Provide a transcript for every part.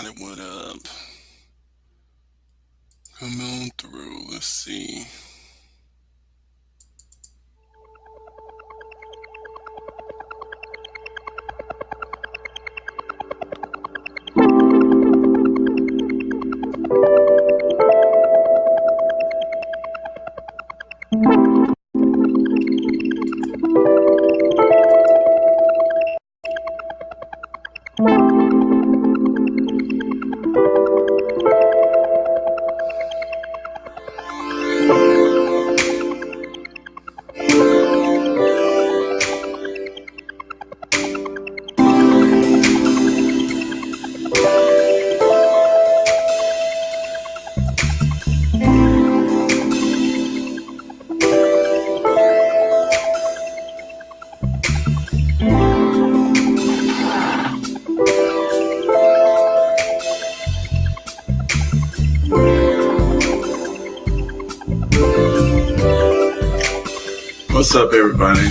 Everybody, what up? Come on through. Let's see. What's up, everybody?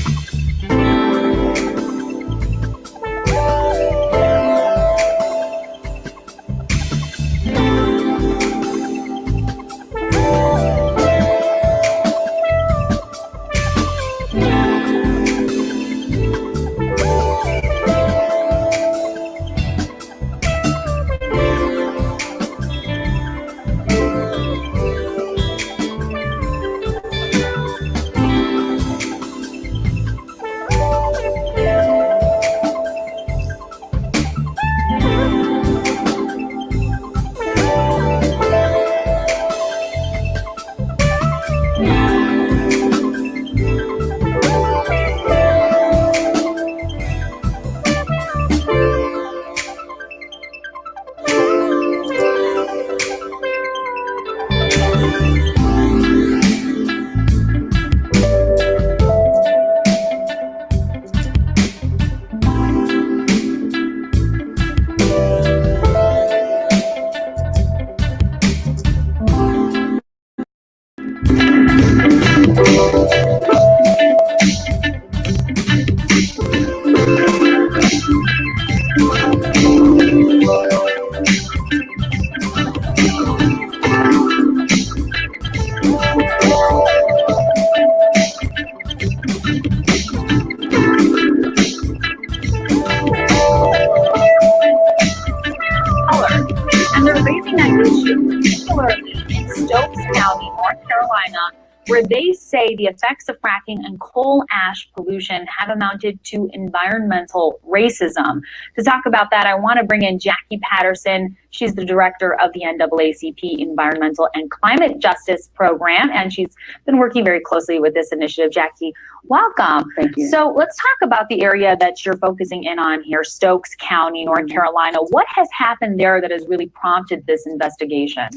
Where they say the effects of fracking and coal ash pollution have amounted to environmental racism. To talk about that, I want to bring in Jackie Patterson. She's the director of the NAACP Environmental and Climate Justice Program, and she's been working very closely with this initiative. Jackie, welcome. Thank you. So let's talk about the area that you're focusing in on here, Stokes County, North Carolina. What has happened there that has really prompted this investigation?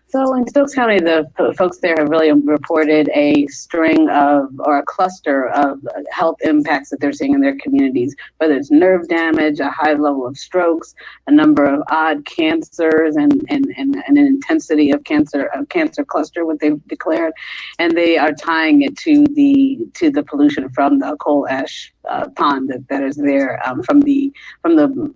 So in Stokes County, the folks there have really reported a string of, or a cluster of health impacts that they're seeing in their communities, whether it's nerve damage, a high level of strokes, a number of odd cancers, and an intensity of cancer cluster, what they've declared. And they are tying it to the pollution from the coal ash pond that is there from the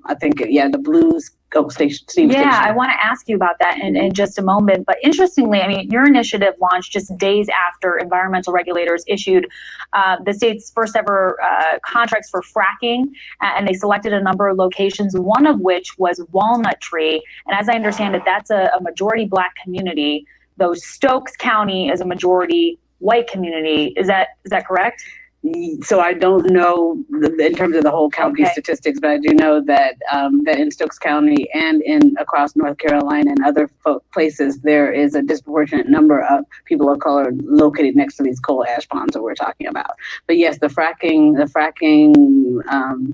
I think the Blues station. Yeah, I want to ask you about that in just a moment. But interestingly, I mean, your initiative launched just days after environmental regulators issued the state's first ever contracts for fracking, and they selected a number of locations, one of which was Walnut Tree. And as I understand it, that's a majority Black community, though Stokes County is a majority white community. Is that correct? So I don't know in terms of the whole county statistics, but I do know that that in Stokes County and across North Carolina and other places, there is a disproportionate number of people of color located next to these coal ash ponds that we're talking about. But yes, the fracking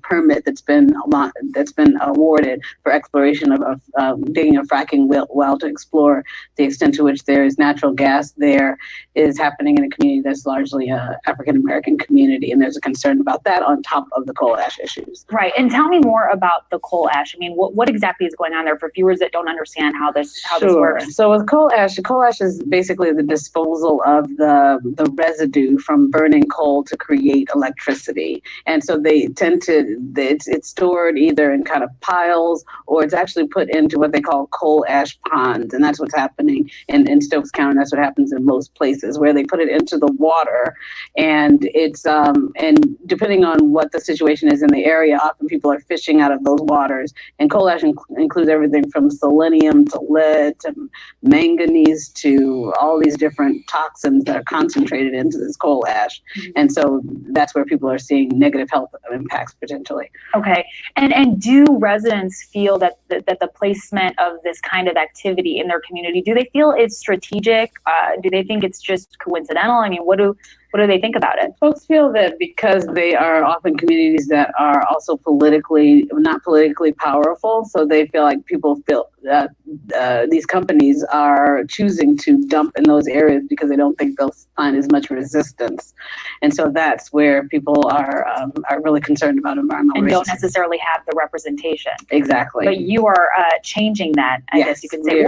permit that's been awarded for exploration of digging a fracking well to explore the extent to which there is natural gas there is happening in a community that's largely a African American community. community, and there's a concern about that on top of the coal ash issues. Right, and tell me more about the coal ash. I mean, what exactly is going on there for viewers that don't understand how this works? So with coal ash is basically the disposal of the residue from burning coal to create electricity, and so they tend to it's stored either in kind of piles, or it's actually put into what they call coal ash ponds, and that's what's happening in Stokes County. That's what happens in most places, where they put it into the water, and it's and depending on what the situation is in the area, often people are fishing out of those waters. And coal ash includes everything from selenium to lead to manganese to all these different toxins that are concentrated into this coal ash. And so that's where people are seeing negative health impacts potentially. Okay, and do residents feel that the placement of this kind of activity in their community, do they feel it's strategic? Do they think it's just coincidental? I mean, what do they think about it? Folks feel that because they are often communities that are also not politically powerful, so they feel like people feel that these companies are choosing to dump in those areas because they don't think they'll find as much resistance. And so that's where people are really concerned about environmental and racism. Don't necessarily have the representation. Exactly. But you are changing that, I guess you could say.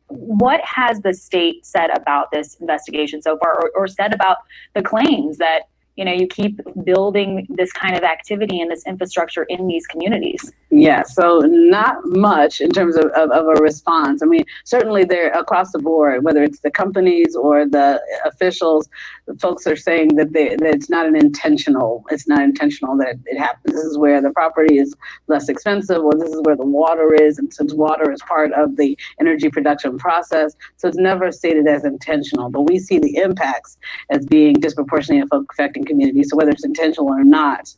What has the state said about this investigation so far, or said about the claims that, you know, you keep building this kind of activity and this infrastructure in these communities? Yeah, so not much in terms of a response. I mean, certainly they're across the board, whether it's the companies or the officials, the folks are saying that it's not intentional that it happens. This is where the property is less expensive, or this is where the water is, and since water is part of the energy production process, so it's never stated as intentional. But we see the impacts as being disproportionately affecting communities. So whether it's intentional or not,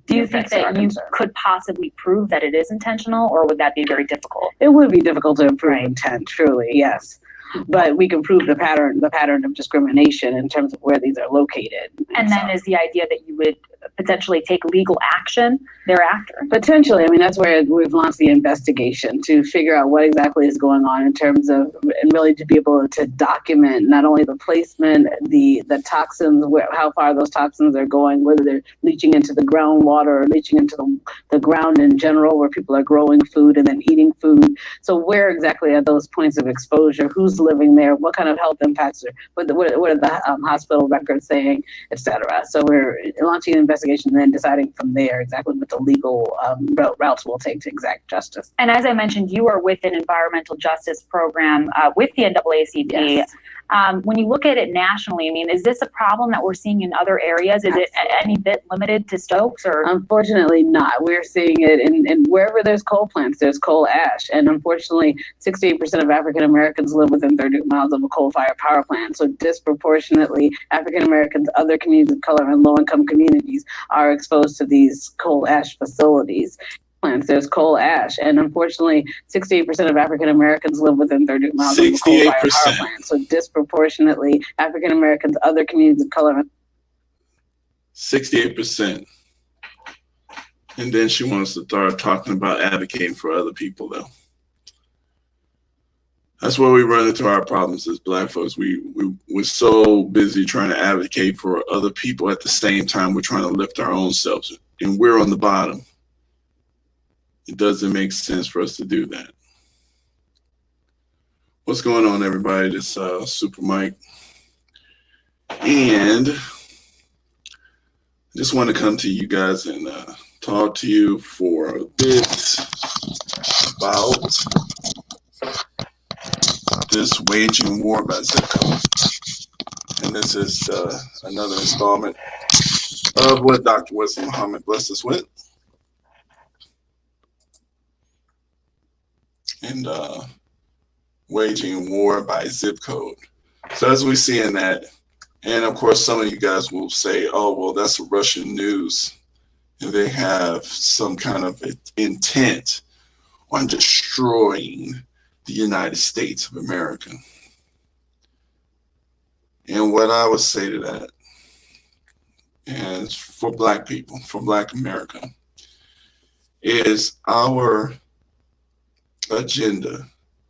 do you think that you could possibly prove that it is intentional, or would that be very difficult? It would be difficult to prove intent, truly, yes. But we can prove the pattern of discrimination in terms of where these are located. And then is the idea that you would potentially take legal action thereafter? Potentially. I mean, that's where we've launched the investigation to figure out what exactly is going on in terms of, and really to be able to document not only the placement, the toxins, how far those toxins are going, whether they're leaching into the groundwater or leaching into the ground in general, where people are growing food and then eating food. So where exactly are those points of exposure? Who's living there? What kind of health impacts what are the hospital records saying, et cetera? So we're launching an investigation and then deciding from there exactly what the legal routes will take to exact justice. And as I mentioned, you are with an environmental justice program with the NAACP. Yes. When you look at it nationally, I mean, is this a problem that we're seeing in other areas? Is it any bit limited to Stokes, or? Unfortunately not. We're seeing it in wherever there's coal plants, there's coal ash. And unfortunately, 68% of African Americans live within 30 miles of a coal-fired power plant. So disproportionately, African Americans, other communities of color, and low-income communities are exposed to these coal ash facilities. There's coal ash, and unfortunately 68% of African Americans live within 30 miles of a coal-fired power plant. So disproportionately, African Americans, other communities of color. 68%. And then she wants to start talking about advocating for other people, though. That's where we run into our problems as Black folks. We're so busy trying to advocate for other people at the same time we're trying to lift our own selves, and we're on the bottom. It doesn't make sense for us to do that. What's going on, everybody? This Super Mike. And I just want to come to you guys and talk to you for a bit about this Waging War by Zip Code. And this is another installment of what Dr. Wesley Muhammad blessed us with. And Waging War by Zip Code. So as we see in that, and of course some of you guys will say, oh, well, that's Russian news, and they have some kind of intent on destroying the United States of America. And what I would say to that is, for Black people, for Black America, is our agenda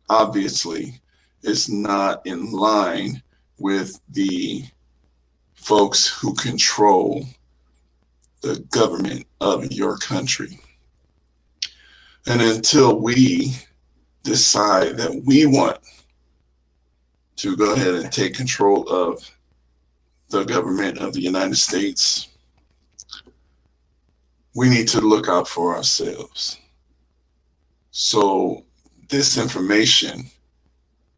obviously is not in line with the folks who control the government of your country. And until we decide that we want to go ahead and take control of the government of the United States, we need to look out for ourselves. So this information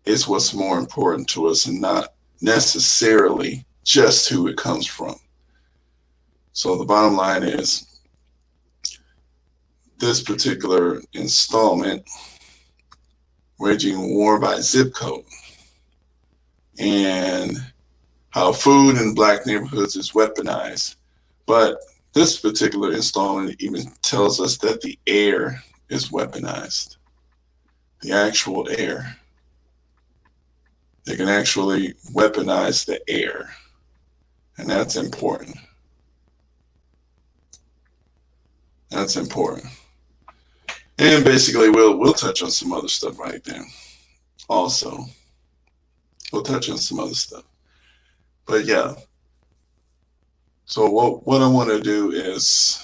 is what's more important to us, and not necessarily just who it comes from. So the bottom line is, this particular installment, Waging War by Zip Code, and how food in Black neighborhoods is weaponized. But this particular installment even tells us that the air is weaponized. The actual air. They can actually weaponize the air. And that's important. That's important. And basically we'll touch on some other stuff right there. Also. We'll touch on some other stuff. But yeah. So what I want to do is,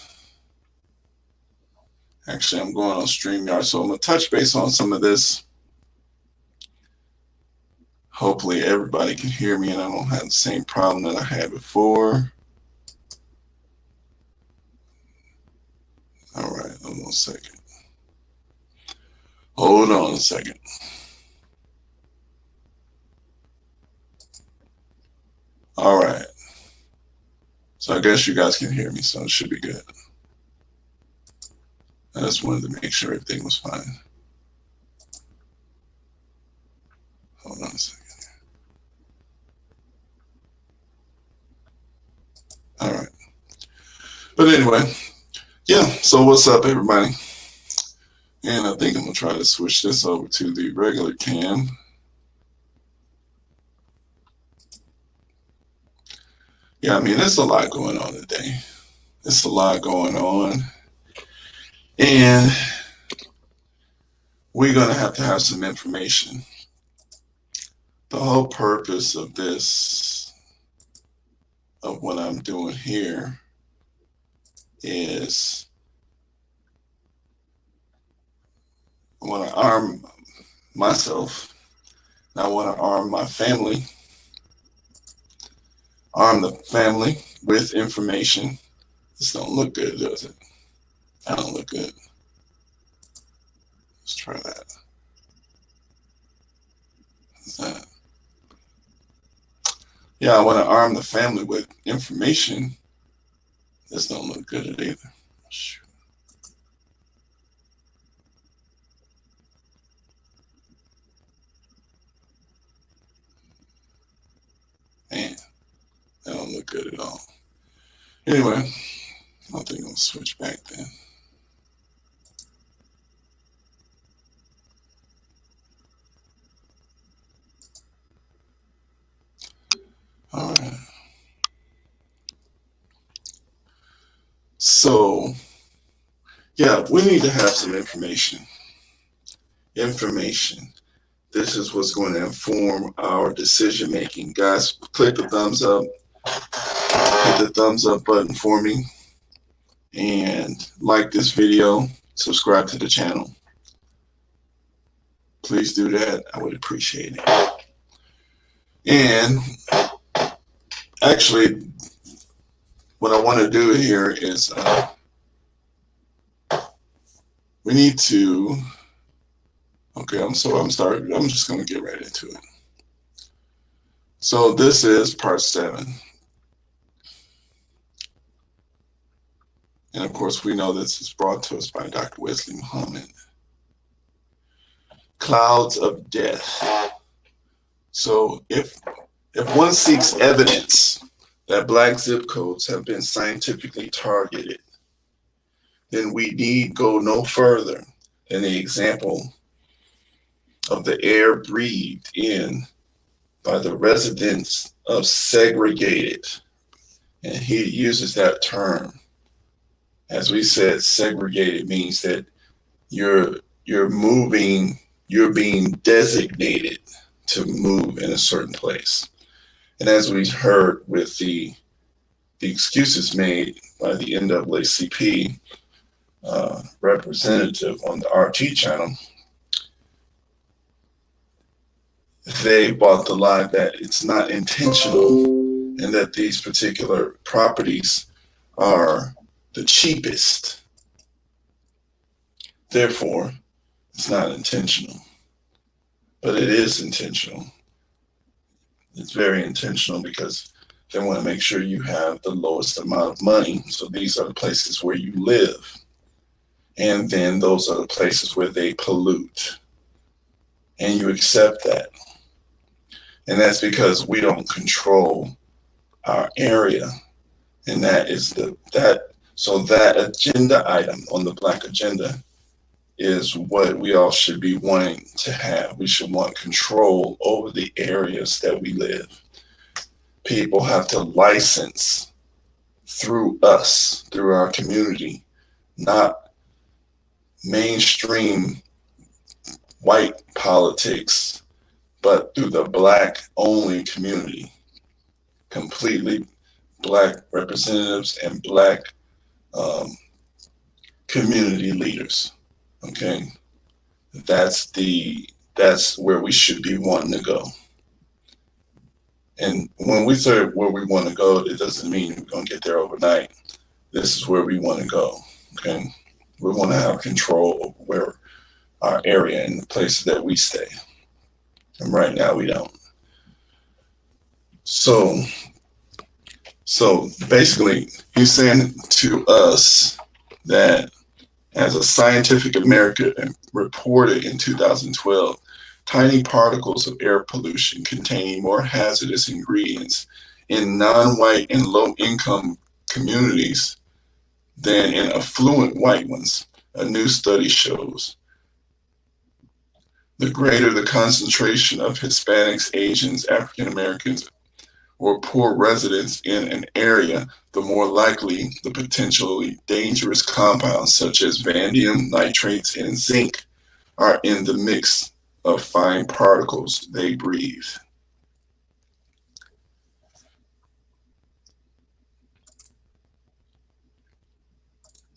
actually I'm going on StreamYard, so I'm going to touch base on some of this. Hopefully everybody can hear me and I don't have the same problem that I had before. All right, hold on a second. Hold on a second. All right. So I guess you guys can hear me, so it should be good. I just wanted to make sure everything was fine. Hold on a second. All right. But anyway, yeah, so what's up, everybody? And I think I'm going to try to switch this over to the regular cam. Yeah, I mean, there's a lot going on today. There's a lot going on. And we're going to have some information. The whole purpose of this, of what I'm doing here, is I want to arm myself. And I want to arm my family. Arm the family with information. This don't look good, does it? I don't look good. Let's try that. What's that? Yeah, I want to arm the family with information. This don't look good either. Shoot. Man, that don't look good at all. Anyway, I think I'll switch back then. All right. So, yeah, we need to have some information. Information. This is what's going to inform our decision making. Guys, click the thumbs up. Hit the thumbs up button for me. And like this video. Subscribe to the channel. Please do that. I would appreciate it. And actually, what I want to do here is we need to. Okay, I'm just going to get right into it. So this is part 7. And of course, we know this is brought to us by Dr. Wesley Muhammad. Clouds of death. So if one seeks evidence that Black zip codes have been scientifically targeted, then we need go no further than the example of the air breathed in by the residents of segregated. And he uses that term. As we said, segregated means that you're moving, you're being designated to move in a certain place. And as we heard with the excuses made by the NAACP representative on the RT channel, they bought the lie that it's not intentional and that these particular properties are the cheapest. Therefore, it's not intentional. But it is intentional. It's very intentional because they want to make sure you have the lowest amount of money. So these are the places where you live. And then those are the places where they pollute. And you accept that. And that's because we don't control our area. And that is so that agenda item on the Black agenda is what we all should be wanting to have. We should want control over the areas that we live. People have to license through us, through our community, not mainstream white politics, but through the Black only community. Completely Black representatives and Black community leaders. Okay, that's where we should be wanting to go. And when we say where we want to go, it doesn't mean we're going to get there overnight. This is where we want to go. Okay, we want to have control over where our area and the places that we stay. And right now we don't. So basically, he's saying to us that as a Scientific American reported in 2012, tiny particles of air pollution containing more hazardous ingredients in non-white and low-income communities than in affluent white ones, a new study shows. The greater the concentration of Hispanics, Asians, African Americans, or poor residents in an area, the more likely the potentially dangerous compounds such as vanadium, nitrates, and zinc are in the mix of fine particles they breathe.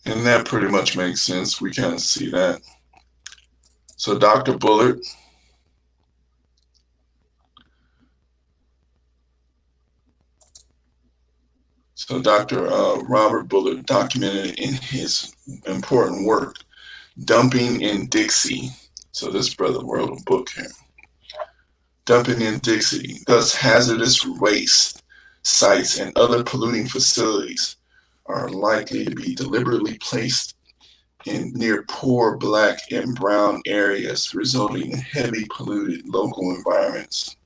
And that pretty much makes sense. We kind of see that. So Dr. Bullard, Dr. Robert Bullard documented in his important work, Dumping in Dixie. So this brother wrote a book here. Dumping in Dixie, thus hazardous waste sites and other polluting facilities are likely to be deliberately placed in near poor Black and brown areas, resulting in heavily polluted local environments.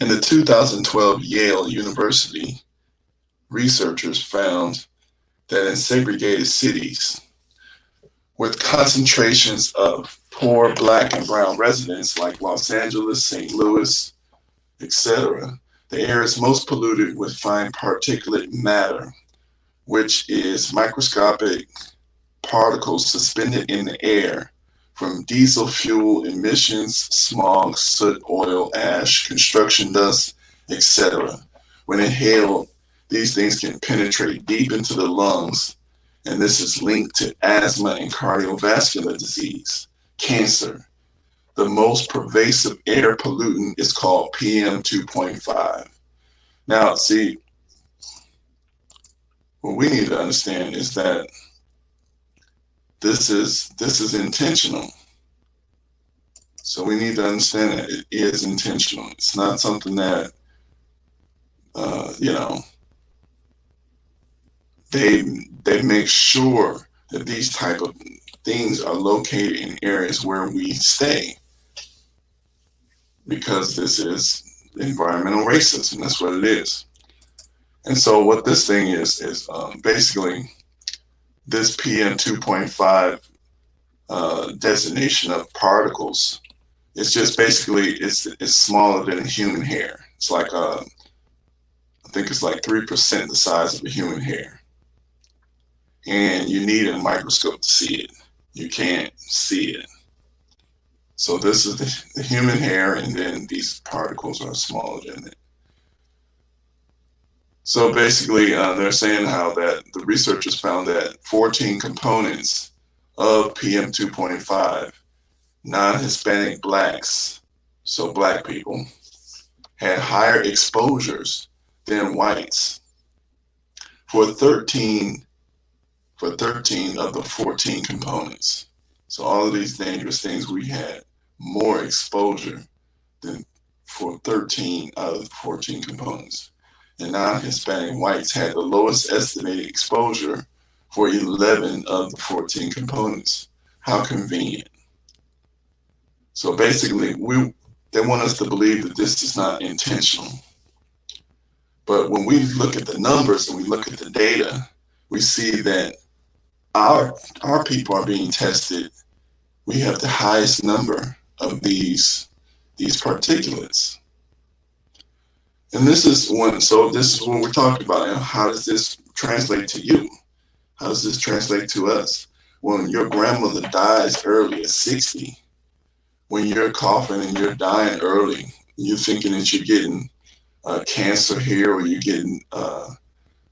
In the 2012 Yale University, researchers found that in segregated cities with concentrations of poor Black and brown residents like Los Angeles, St. Louis, etc., the air is most polluted with fine particulate matter, which is microscopic particles suspended in the air from diesel fuel emissions, smog, soot, oil, ash, construction dust, etc. When inhaled, these things can penetrate deep into the lungs, and this is linked to asthma and cardiovascular disease, cancer. The most pervasive air pollutant is called PM 2.5. Now, see, what we need to understand is that this is intentional. So we need to understand that it is intentional. It's not something that, they make sure that these type of things are located in areas where we stay, because this is environmental racism. That's what it is. And so what this thing is basically this PM 2.5 designation of particles. It's just basically it's smaller than a human hair. It's like I think it's like 3% the size of a human hair. And you need a microscope to see it. You can't see it. So this is the human hair, and then these particles are smaller than it. So basically, they're saying how that the researchers found that 14 components of PM 2.5, non-Hispanic blacks, so black people, had higher exposures than whites for 13 of the 14 components. So all of these dangerous things, we had more exposure than for 13 out of the 14 components. And non-Hispanic whites had the lowest estimated exposure for 11 of the 14 components. How convenient. So basically, they want us to believe that this is not intentional. But when we look at the numbers and we look at the data, we see that our people are being tested. We have the highest number of these particulates. And this is what we're talking about. And how does this translate to you? How does this translate to us? When your grandmother dies early at 60, when you're coughing and you're dying early, you're thinking that you're getting cancer here, or you're getting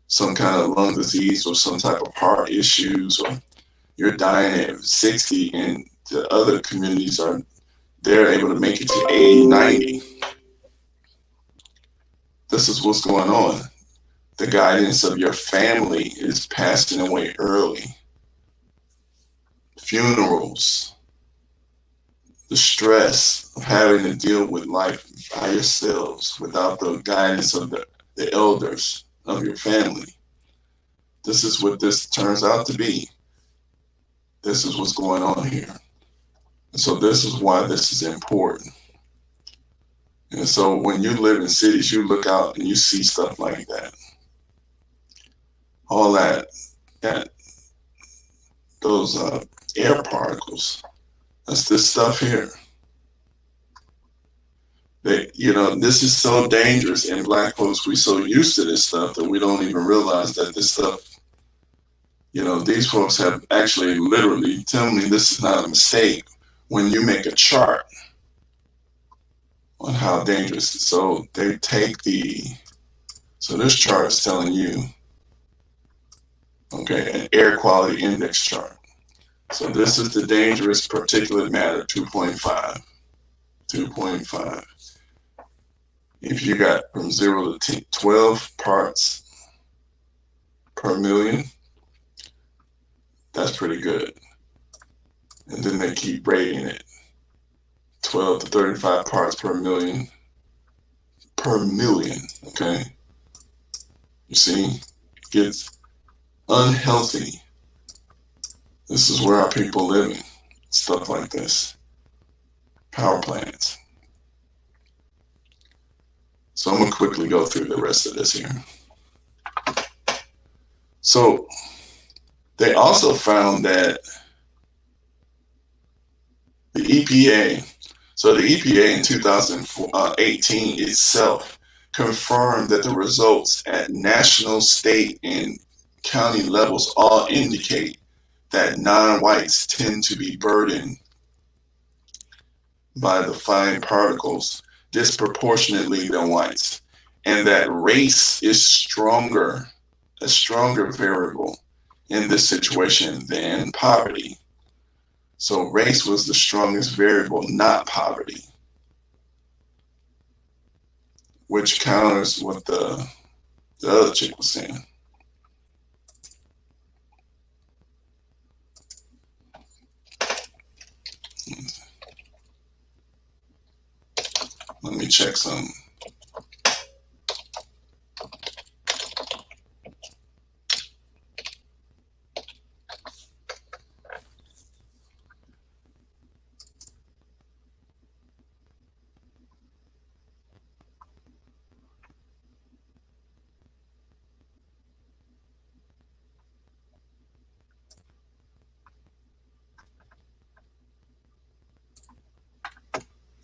some kind of lung disease or some type of heart issues, or you're dying at 60, and the other communities they're able to make it to 80, 90. This is what's going on. The guidance of your family is passing away early. Funerals, the stress of having to deal with life by yourselves without the guidance of the elders of your family. This is what this turns out to be. This is what's going on here. And so this is why this is important. And so when you live in cities, you look out and you see stuff like that. All those air particles, that's this stuff here. This is so dangerous, and black folks, we're so used to this stuff that we don't even realize that this stuff, these folks have actually literally tell me this is not a mistake when you make a chart on how dangerous. So they take so this chart is telling you, okay, an air quality index chart. So this is the dangerous particulate matter 2.5. 2.5. If you got from 0 to 12 parts per million, that's pretty good. And then they keep rating it. 12 to 35 parts per million. Okay? You see, it gets unhealthy. This is where our people living. Stuff like this. Power plants. So I'm going to quickly go through the rest of this here. So they also found that the EPA in 2018 itself confirmed that the results at national, state, and county levels all indicate that non-whites tend to be burdened by the fine particles disproportionately than whites, and that race is a stronger variable in this situation than poverty. So race was the strongest variable, not poverty, which counters what the other chick was saying. Let me check some.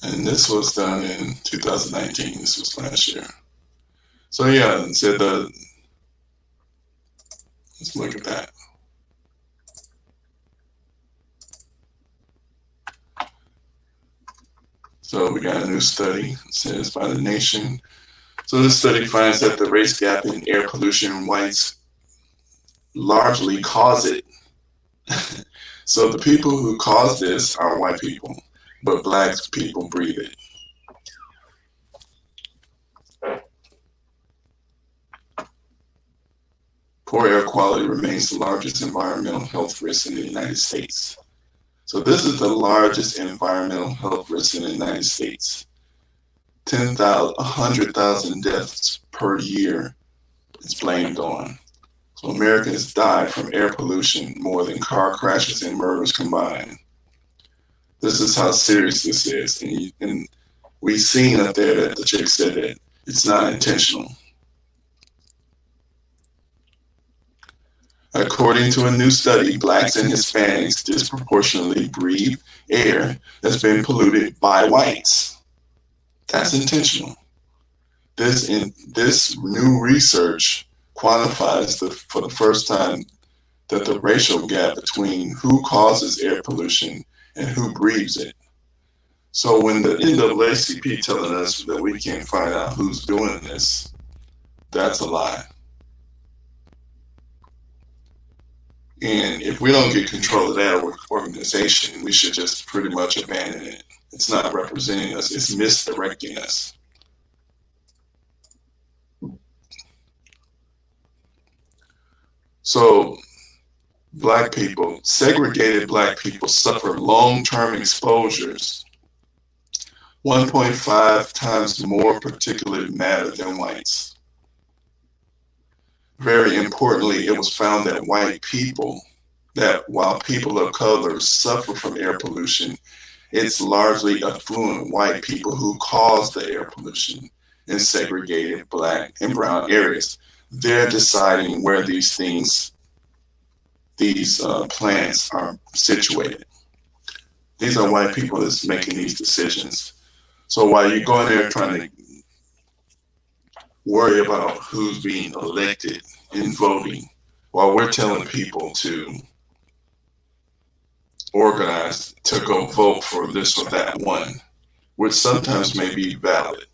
And this was done in 2019. This was last year. So yeah, it said let's look at that. So we got a new study. It says by the nation, So this study finds that the race gap in air pollution in whites largely cause it. So the people who cause this are white people, but black people breathe it. Poor air quality remains the largest environmental health risk in the United States. So this is the largest environmental health risk in the United States. 100,000 deaths per year is blamed on. So Americans die from air pollution more than car crashes and murders combined. This is how serious this is. And we've seen up there that the chick said that it's not intentional. According to a new study, blacks and Hispanics disproportionately breathe air that's been polluted by whites. That's intentional. This new research quantifies for the first time that the racial gap between who causes air pollution and who breathes it. So when the NAACP telling us that we can't find out who's doing this, that's a lie. And if we don't get control of that organization, we should just pretty much abandon it. It's not representing us, it's misdirecting us. So segregated black people suffer long-term exposures, 1.5 times more particulate matter than whites. Very importantly, it was found that while people of color suffer from air pollution, it's largely affluent white people who cause the air pollution in segregated black and brown areas. They're deciding where these plants are situated. These are white people that's making these decisions. So while you're going there trying to worry about who's being elected in voting, while we're telling people to organize to go vote for this or that one, which sometimes may be valid.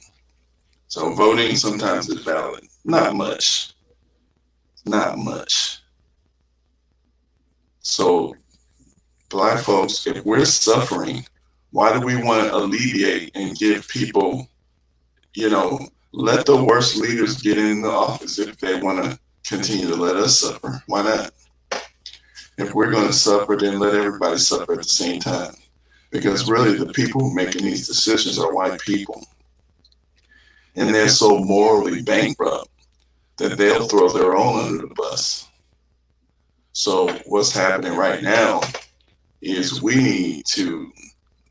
So voting sometimes is valid. Not much. Not much. So black folks, if we're suffering, why do we want to alleviate and give people, let the worst leaders get in the office if they want to continue to let us suffer? Why not? If we're going to suffer, then let everybody suffer at the same time. Because really the people who are making these decisions are white people. And they're so morally bankrupt that they'll throw their own under the bus. So what's happening right now is we need to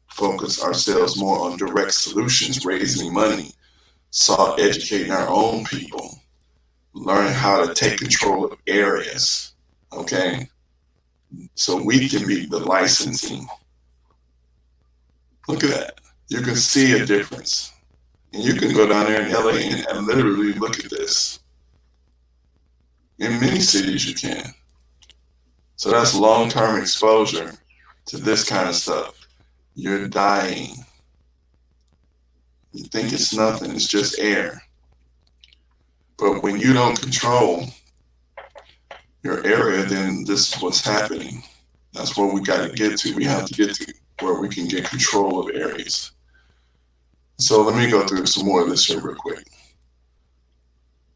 focus ourselves more on direct solutions, raising money, educating our own people, learning how to take control of areas, okay? So we can be the licensing. Look at that. You can see a difference. And you can go down there in LA and literally look at this. In many cities you can. So that's long-term exposure to this kind of stuff. You're dying. You think it's nothing, it's just air. But when you don't control your area, then this is what's happening. That's where we got to get to. We have to get to where we can get control of areas. So let me go through some more of this here real quick.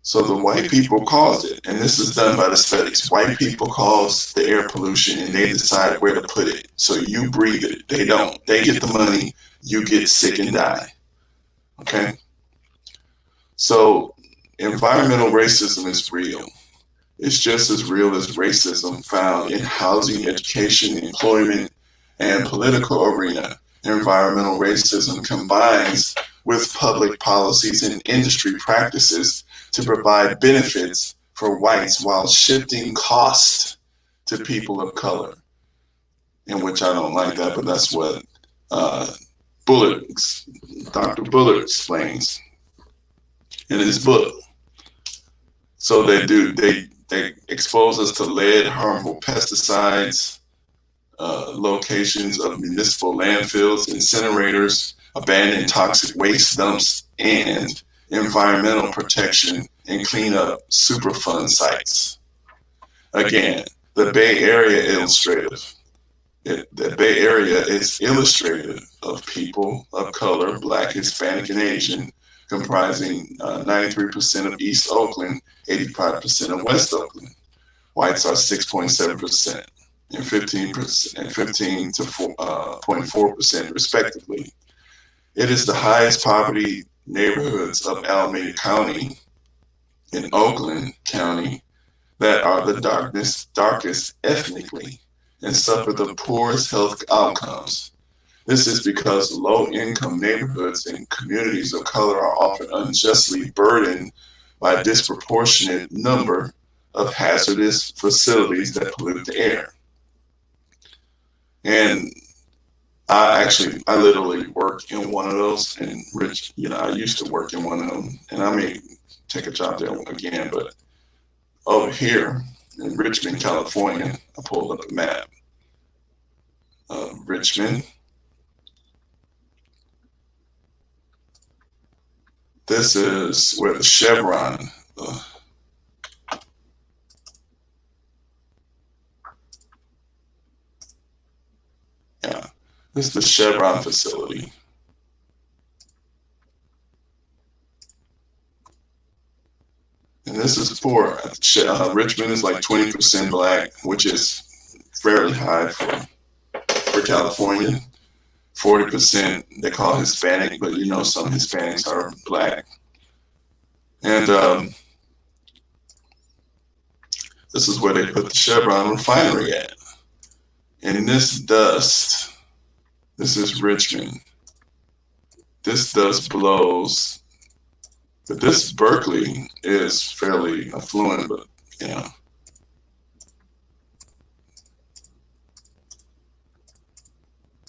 So the white people caused it, and this is done by the studies. White people cause the air pollution, and they decide where to put it. So you breathe it. They don't. They get the money. You get sick and die. Okay? So environmental racism is real. It's just as real as racism found in housing, education, employment, and political arena. Environmental racism combines with public policies and industry practices to provide benefits for whites while shifting cost to people of color. In which I don't like that, but that's what Dr. Bullard explains in his book. So they expose us to lead, harmful pesticides, locations of municipal landfills, incinerators, abandoned toxic waste dumps, and environmental protection and clean up Superfund sites. Again, the Bay Area illustrative. The Bay Area is illustrative of people of color, Black, Hispanic, and Asian, comprising 93% of East Oakland, 85% of West Oakland. Whites are 6.7% and 15% and 15 to 0.4% respectively. It is the highest poverty neighborhoods of Alameda County in Oakland County that are the darkest ethnically and suffer the poorest health outcomes. This is because low-income neighborhoods and communities of color are often unjustly burdened by a disproportionate number of hazardous facilities that pollute the air. And I literally work in one of those, and I used to work in one of them, and I may take a job there again, but over here in Richmond, California, I pulled up a map of Richmond. This is where the Chevron, this is the Chevron facility. And this is poor. Richmond is like 20% Black, which is fairly high for California. 40% they call Hispanic, but some Hispanics are Black. And this is where they put the Chevron refinery at. And this dust, this is Richmond. This dust blows. But this Berkeley is fairly affluent, but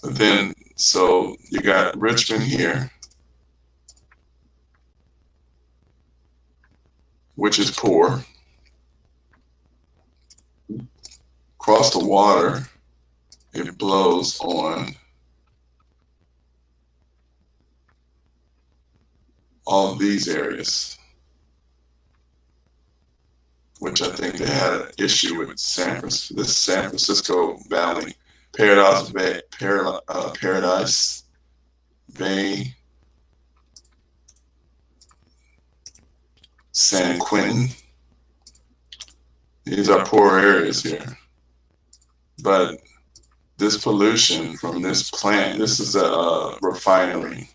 But then, so you got Richmond here, which is poor. Across the water, it blows on all of these areas, which I think they had an issue with San Francisco Valley, Paradise Bay, San Quentin. These are poor areas here. But this pollution from this plant, this is a refinery.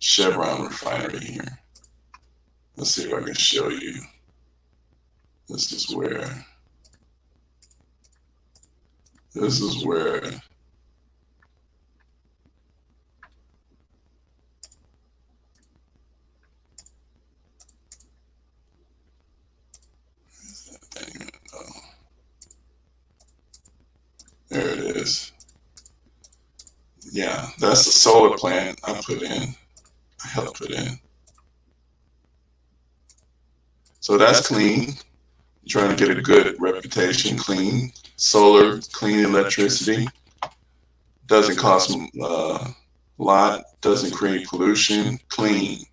Chevron refinery here. Let's see if I can show you. This is where there it is. Yeah, that's the solar plant I helped put in. So that's clean. Trying to get a good reputation, clean. Solar, clean electricity. Doesn't cost a lot, doesn't create pollution, clean.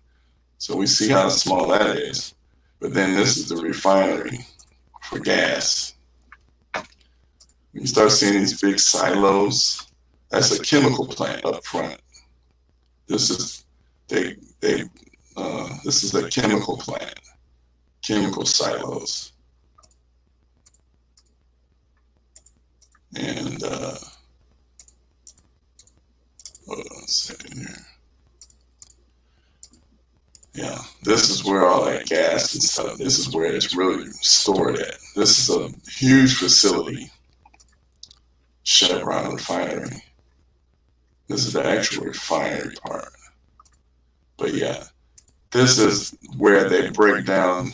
So we see how small that is. But then this is the refinery for gas. You start seeing these big silos. That's a chemical plant up front. This is this is a chemical plant, chemical silos. And hold on a second here. Yeah, this is where all that gas and stuff, this is where it's really stored at. This is a huge facility, Chevron refinery. This is the actual refinery part. But yeah, this is where they break down.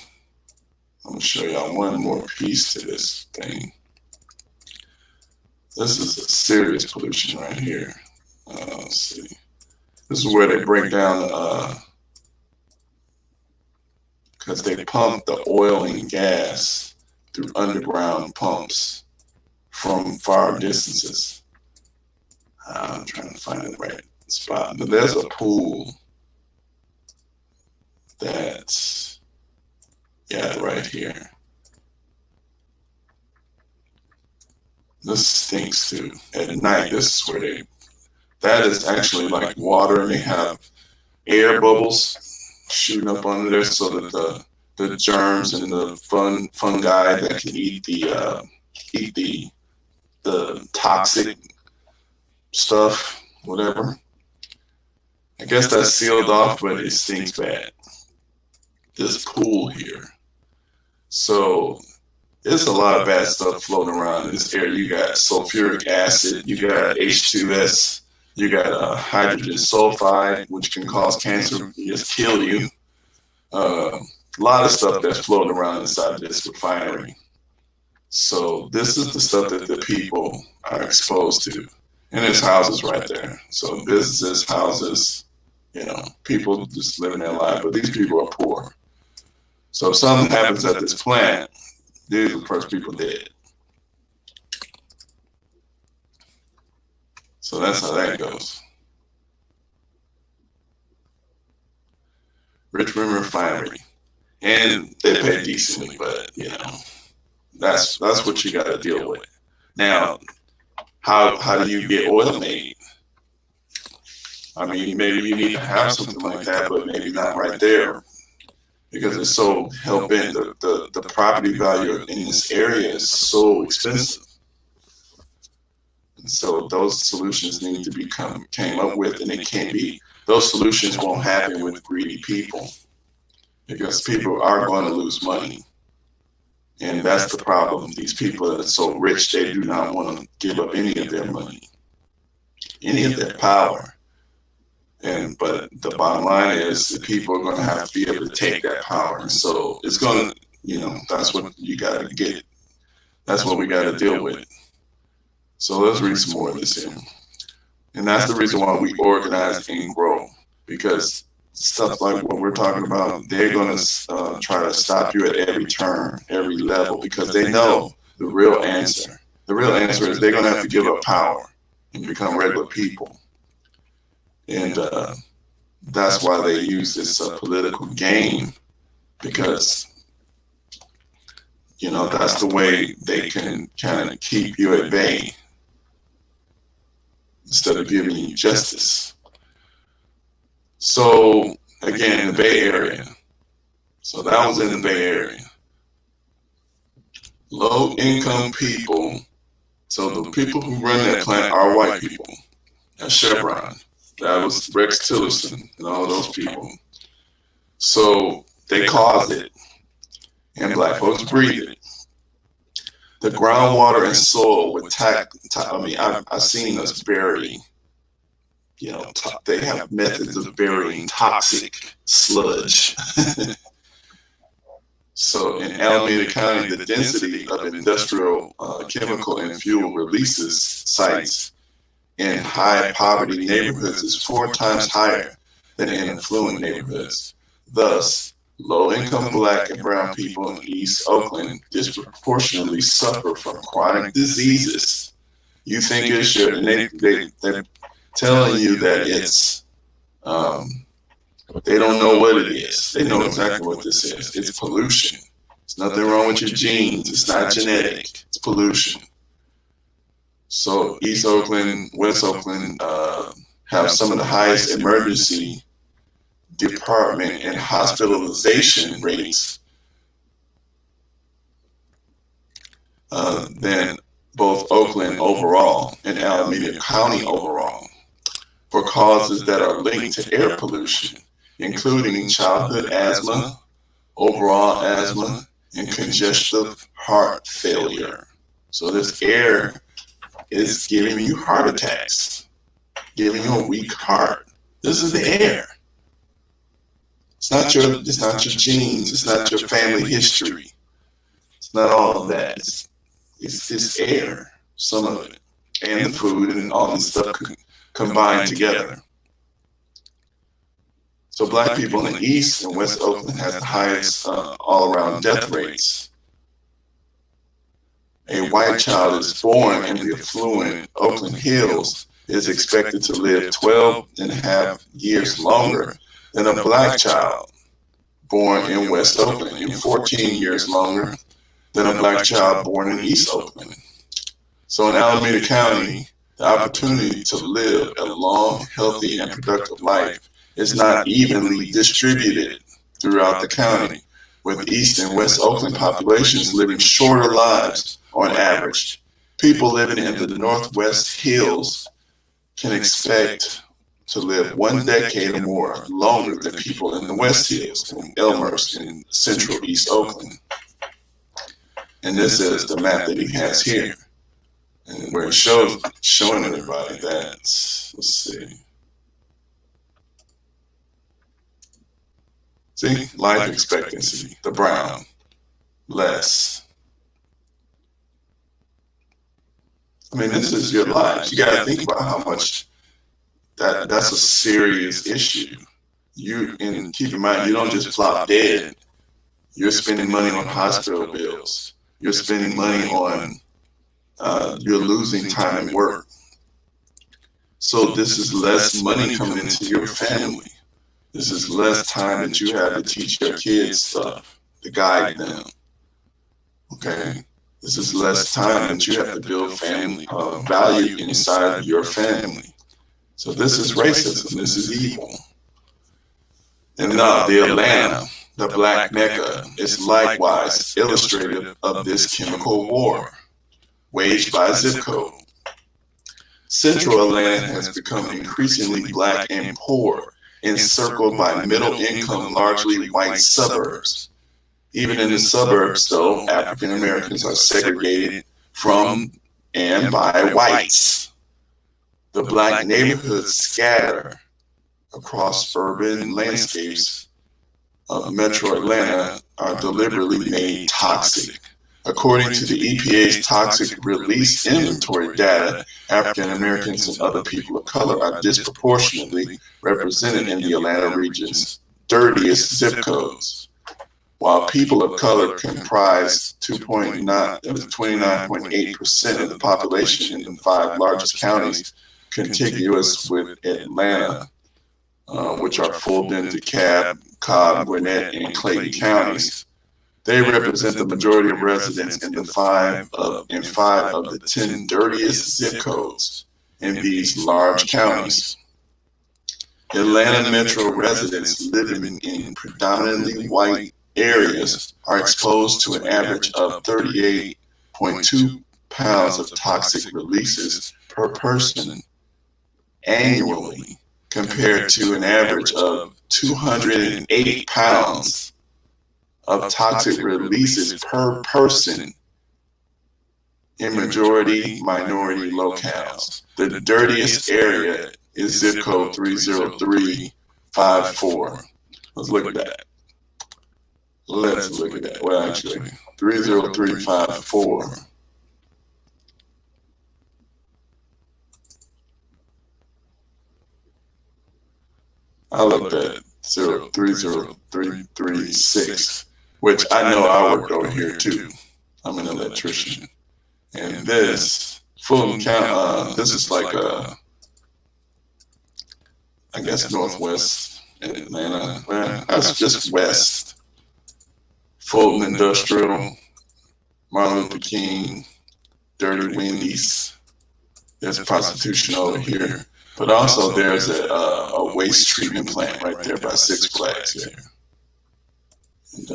I'm gonna show y'all one more piece to this thing. This is a serious pollution right here. Let's see. This is where they break down, because they pump the oil and gas through underground pumps from far distances. I'm trying to find the right spot. But there's a pool that's, yeah, right here. This stinks too. At night, this is where that is actually like water, and they have air bubbles shooting up under there so that the germs and the fungi that can eat the toxic stuff, whatever. I guess that's sealed off, but it stinks bad. This pool here. So there's a lot of bad stuff floating around in this air. You got sulfuric acid, you got H2S, you got hydrogen sulfide, which can cause cancer, just kill you. A lot of stuff that's floating around inside this refinery. So this is the stuff that the people are exposed to. And there's houses right there. So businesses, houses, people just living their life. But these people are poor. So if something happens at this plant, these are the first people dead. So that's how that goes. Richmond Refinery. And they pay decently, but that's what you got to deal with. Now, how do you get oil made? I mean, maybe you need to have something like that, but maybe not right there, because it's so hell bent. The property value in this area is so expensive. And so those solutions need to be came up with, and it can't be. Those solutions won't happen with greedy people, because people are going to lose money. And that's the problem. These people that are so rich, they do not want to give up any of their money, any of their power. But the bottom line is that people are going to have to be able to take that power. And so it's going to, that's what you got to get. That's what we got to deal with. So let's read some more of this here. And that's the reason why we organize and grow, because stuff like what we're talking about, they're going to try to stop you at every turn, every level, because they know the real answer. The real answer is they're going to have to give up power and become regular people. And that's why they use this political game, because, that's the way they can kind of keep you at bay instead of giving you justice. So, again, the Bay Area. So that was in the Bay Area. Low-income people. So the people who run that plant are white people. That's Chevron. That was Rex Tillerson and all those people. So they caused it. And black folks breathe it. The groundwater and soil with I've seen us bury. They have methods of burying toxic sludge. So in Alameda County, the density of industrial chemical and fuel releases sites in high poverty neighborhoods is 4 times higher than in affluent neighborhoods. Thus, low-income black and brown people in East Oakland disproportionately suffer from chronic diseases. You think it should, and they're telling you that it's, they don't know what it is. They know exactly what this is. It's pollution. There's nothing wrong with your genes. It's not genetic. It's pollution. So East Oakland, West Oakland have some of the highest emergency department and hospitalization rates than both Oakland overall and Alameda County overall, for causes that are linked to air pollution, including childhood asthma, overall asthma, and congestive heart failure. So this air is giving you heart attacks, giving you a weak heart. This is the air. It's not your genes. It's not your family history. It's not all of that. It's this air, some of it, and the food and all this stuff combined together. So black people in East and West Oakland has the highest all-around death rates. A white child is born in the affluent Oakland Hills is expected to live 12 and a half years longer than a black child born in West Oakland, and 14 years longer than a black child born in East Oakland. So in Alameda County, the opportunity to live a long, healthy, and productive life is not evenly distributed throughout the county, with East and West Oakland populations living shorter lives on average. People living in the Northwest Hills can expect to live 1 decade or more longer than people in the West Hills, in Elmhurst, and Central East Oakland. And this is the map that he has here, and where it shows showing everybody that. Let's see. See, life expectancy, the brown, less. I mean, this is your life. You got to think about how much that's a serious issue. And keep in mind, you don't just flop dead. You're spending money on hospital bills. You're spending money on, you're losing time at work. So this is less money coming into your family. This is less time that you have to teach your kids stuff, to guide them. Okay? This is less time that you have to build family value inside your family. So this is racism. This is evil. And the Atlanta, the Black Mecca, is likewise illustrative of this chemical war waged by zip code. Central Atlanta has become increasingly black and poor, encircled by middle-income, largely white suburbs. Even in the suburbs, though, African Americans are segregated from and by whites. The black neighborhoods scatter across urban landscapes of Metro Atlanta are deliberately made toxic. According to the EPA's toxic release inventory data, African Americans and other people of color are disproportionately represented in the Atlanta region's dirtiest zip codes. While people of color comprise 29.8% of the population in the 5 largest counties contiguous with Atlanta, which are Fulton, DeKalb, Cobb, Gwinnett, and Clayton counties, they represent the majority of residents in 5 of the 10 dirtiest zip codes in these large counties. Atlanta metro residents living in predominantly white areas are exposed to an average of 38.2 pounds of toxic releases per person annually, compared to an average of 208 pounds of toxic releases per person in majority minority locales. The dirtiest area is zip code 30354. Let's look at that. Well, actually, 30354. I looked at 30336, which I know I work over here too. I'm an electrician. And this Fulton County, this is like I guess northwest Atlanta. Well, that's just west. Fulton Industrial, Martin Luther King, Dirty Wendy's. There's prostitution over here. But also there's a waste treatment plant right there by Six Flags here. And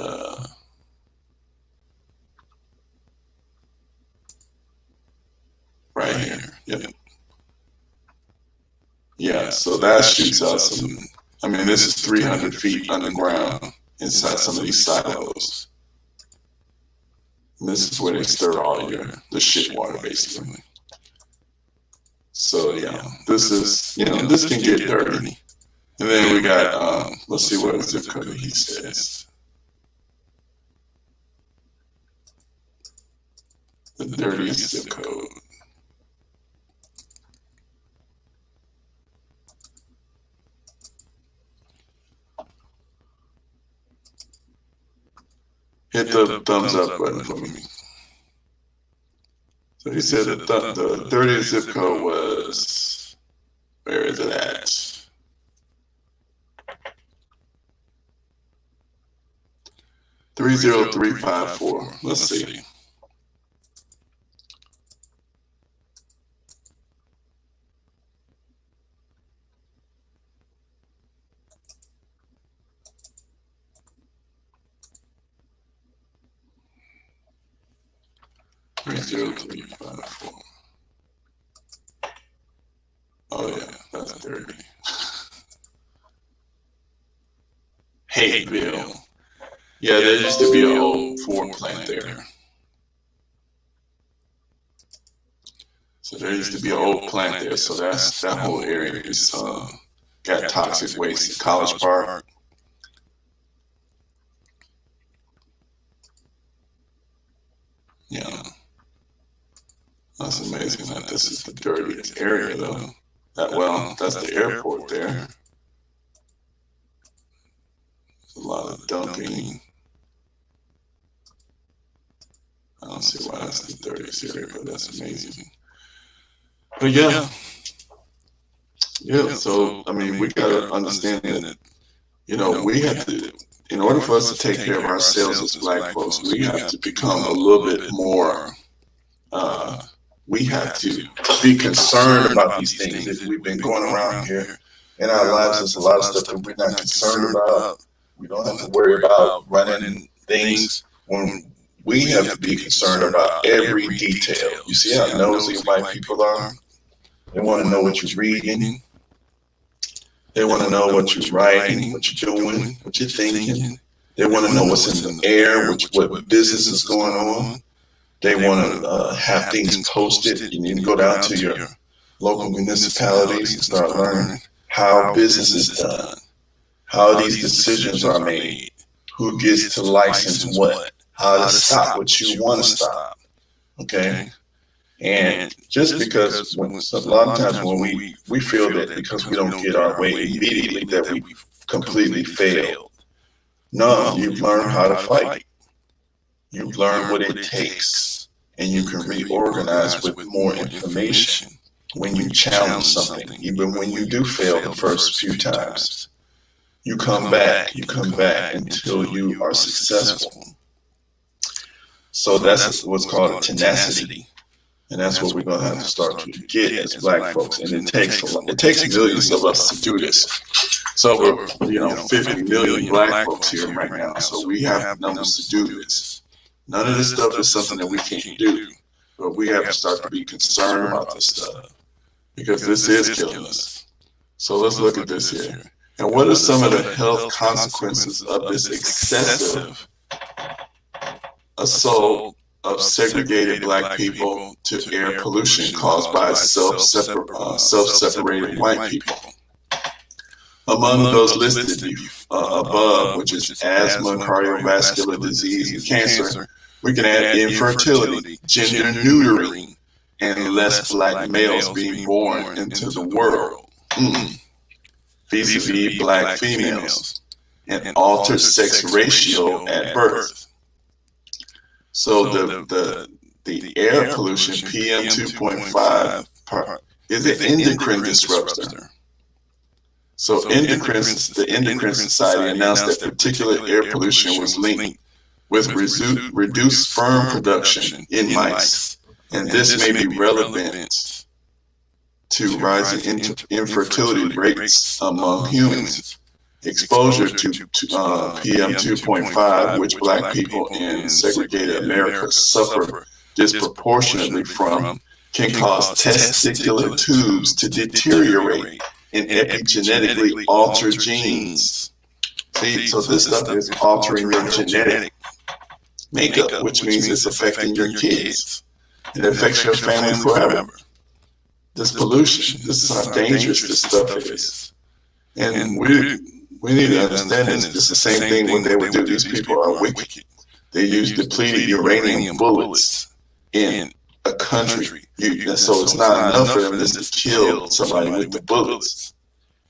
right here. Yep. Yeah, so that shoots out some, I mean, this is 300 feet underground inside some of these silos. And this is where they stir all the shit water, basically. So yeah, this is, this can get dirty. And then we got, let's see what zip code he says. The dirtiest zip code. Hit the thumbs up button for me. So he said the 30th zip code was Where is it at? 30354. Let's see. Oh yeah, that's dirty. Hayville. Yeah, there used to be an old Ford plant there. So there used to be an old plant there. So that whole area is got toxic waste. College Park. Yeah. That's amazing that this is the dirtiest area though. That's the airport there. There's a lot of dumping. I don't see why that's the dirtiest area, but that's amazing. But yeah. So I mean, we gotta understand that, we have to, in order for us to take care of ourselves as Black folks, we have to become a little bit more. We have to be concerned about these things. If we've been going around here in our lives, there's a lot of stuff that we're not concerned about. We don't have to worry about running things when we have to be concerned about every detail. You see how nosy white people are? They want to know what you're reading. They want to know what you're writing, what you're doing, what you're thinking. They want to know what's in the air, what business is going on. They want to have things posted. You need to go down to your local municipalities and start learning how business is done, how these decisions are made, who gets to license what, how to stop what you want to stop. Okay? And just because a lot of times when we feel that because we don't get our way immediately that we completely failed. No, you've learned how to fight. You've learned what it takes, and you can reorganize with more information when you challenge something. Even when you do fail the first few times, you come back until you are successful. So that's what's called a tenacity. And that's what we're going to have to start to get as Black folks. And it takes millions of us to do this. So we're 50 million Black folks here right now. So we have numbers to do this. None of this stuff is something that we can't do. But we have to start to be concerned about this stuff. Because this is killing us. So let's look at this here. And what are some of the health consequences of this excessive assault of segregated Black people to air pollution caused by self-separated white people? Among those listed above, which is asthma, cardiovascular disease, and cancer, we can add infertility, gender neutering, and less Black males being born into the world, vis-a-vis Black females, and altered sex ratio at birth. So the air pollution, PM 2.5, is an endocrine disruptor. So the Endocrine Society announced that particular air pollution was linked with reduced sperm production in mice, and this may be relevant to rising infertility rates among humans. Exposure to PM 2.5, which Black people in segregated America suffer disproportionately from, can cause testicular tubes to deteriorate and epigenetically alter genes. See, so this stuff is altering your genetic makeup, which means it's affecting your kids. It affects your family forever. This pollution, this is how dangerous this stuff is. And we need to understand this. It's the same thing when they would do. These people are wicked. They use depleted uranium bullets in a country. So it's not enough for them just to kill somebody with the bullets.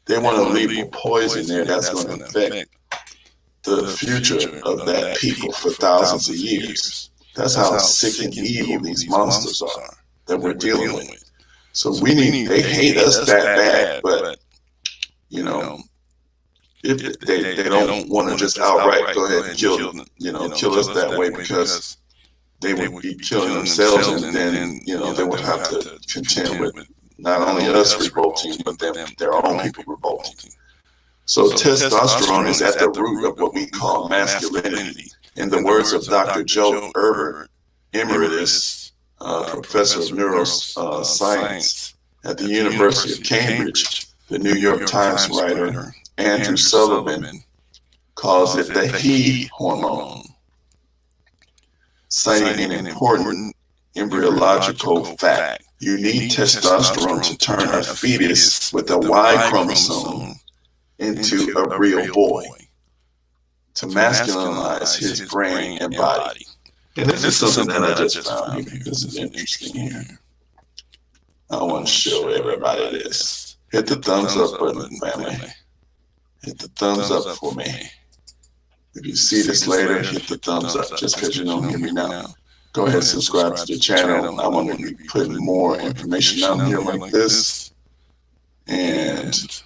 They want to leave a poison there that's going to affect the future of that people for thousands of years. That's how sick and evil these monsters are that we're dealing with. So they hate us that bad, but you know, if they don't want to just outright go ahead and kill us that way, because they would be killing themselves, and then they would have to contend with not only us revolting, but their own people revolting. So testosterone is at the root of what we call masculinity. In the words of Dr. Joe Herbert, Emeritus Professor of Neuroscience at the University of Cambridge, the New York Times writer Andrew Sullivan calls it the he hormone, citing an important embryological fact. You need testosterone to turn a fetus with a Y chromosome into a real boy, to masculinize his brain and body. And this is something that I just found here. This is interesting here. I want to show everybody this. Hit the thumbs up button, family. Hit the thumbs up for me. If you see this later, hit the thumbs up. Just because you don't hear me now, go ahead and subscribe to the channel. I want to be putting more information out here like this. And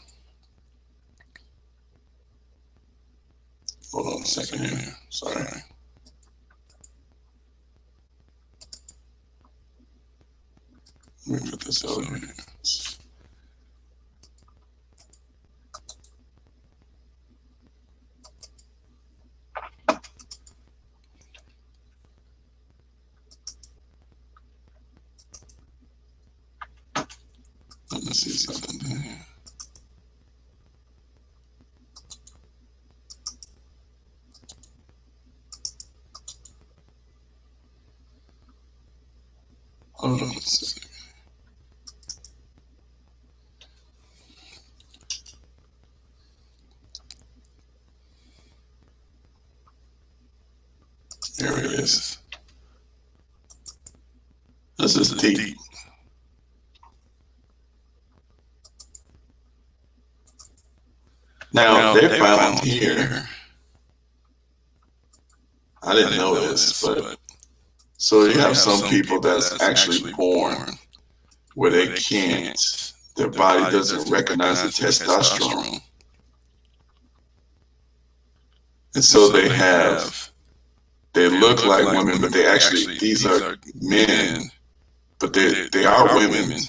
hold on a second here. Sorry. Let me put this over here. Let me see something here. Hold on a second. There it is. This is deep. Now, they found here, I didn't know this, but so you have some people that's actually born where they can't, their body doesn't recognize the testosterone. And so they look like women, but these are men, but they are women,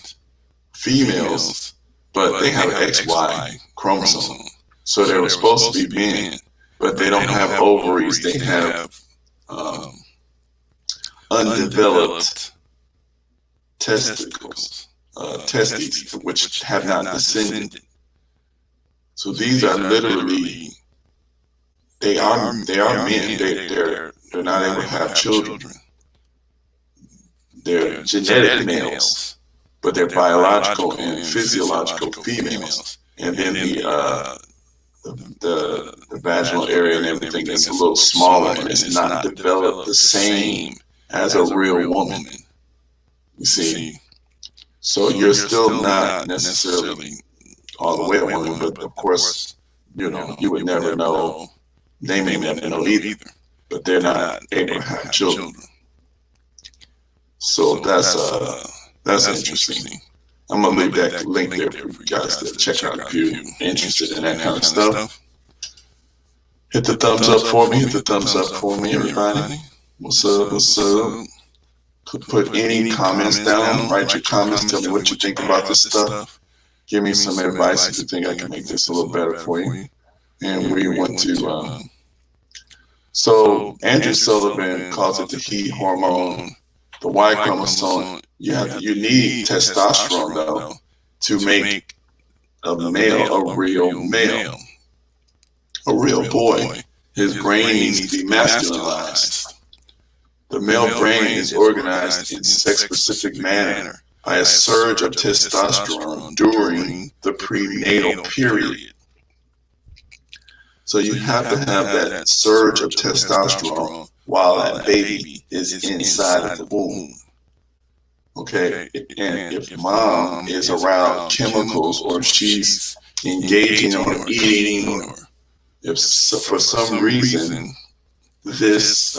females, but they have an XY chromosome. So they were supposed to be men, but they don't have ovaries. They have undeveloped testicles, testes, which have not descended. So these are literally, they are men. They're not able to have children. They're genetic males, but they're biological and physiological females. And then the vaginal area and everything is a little smaller, and it's not developed the same as a real woman. You see, so you're still not necessarily all the way a woman, but of course, you would never know. They may never know either, but they're not able to have children. So that's interesting. I'm going to leave that link there for you guys to check out if you're interested in that kind of stuff. Hit the thumbs up for me. Hit the thumbs up for me, everybody. What's up? What's up? Put any comments down. Write your comments. Tell me what you think about this stuff. Give me some advice if you think I can make this a little better for you. And we want to... So Andrew Sullivan calls it the he hormone. The Y chromosome, you need testosterone though to make a male a real male, a real boy. His brain needs to be masculinized. The male brain is organized in sex-specific manner by a surge of testosterone during the prenatal period. So you have to have that surge of testosterone while that baby is inside of the womb. Okay, and if mom is around chemicals, or she's engaging or eating, or if for some reason this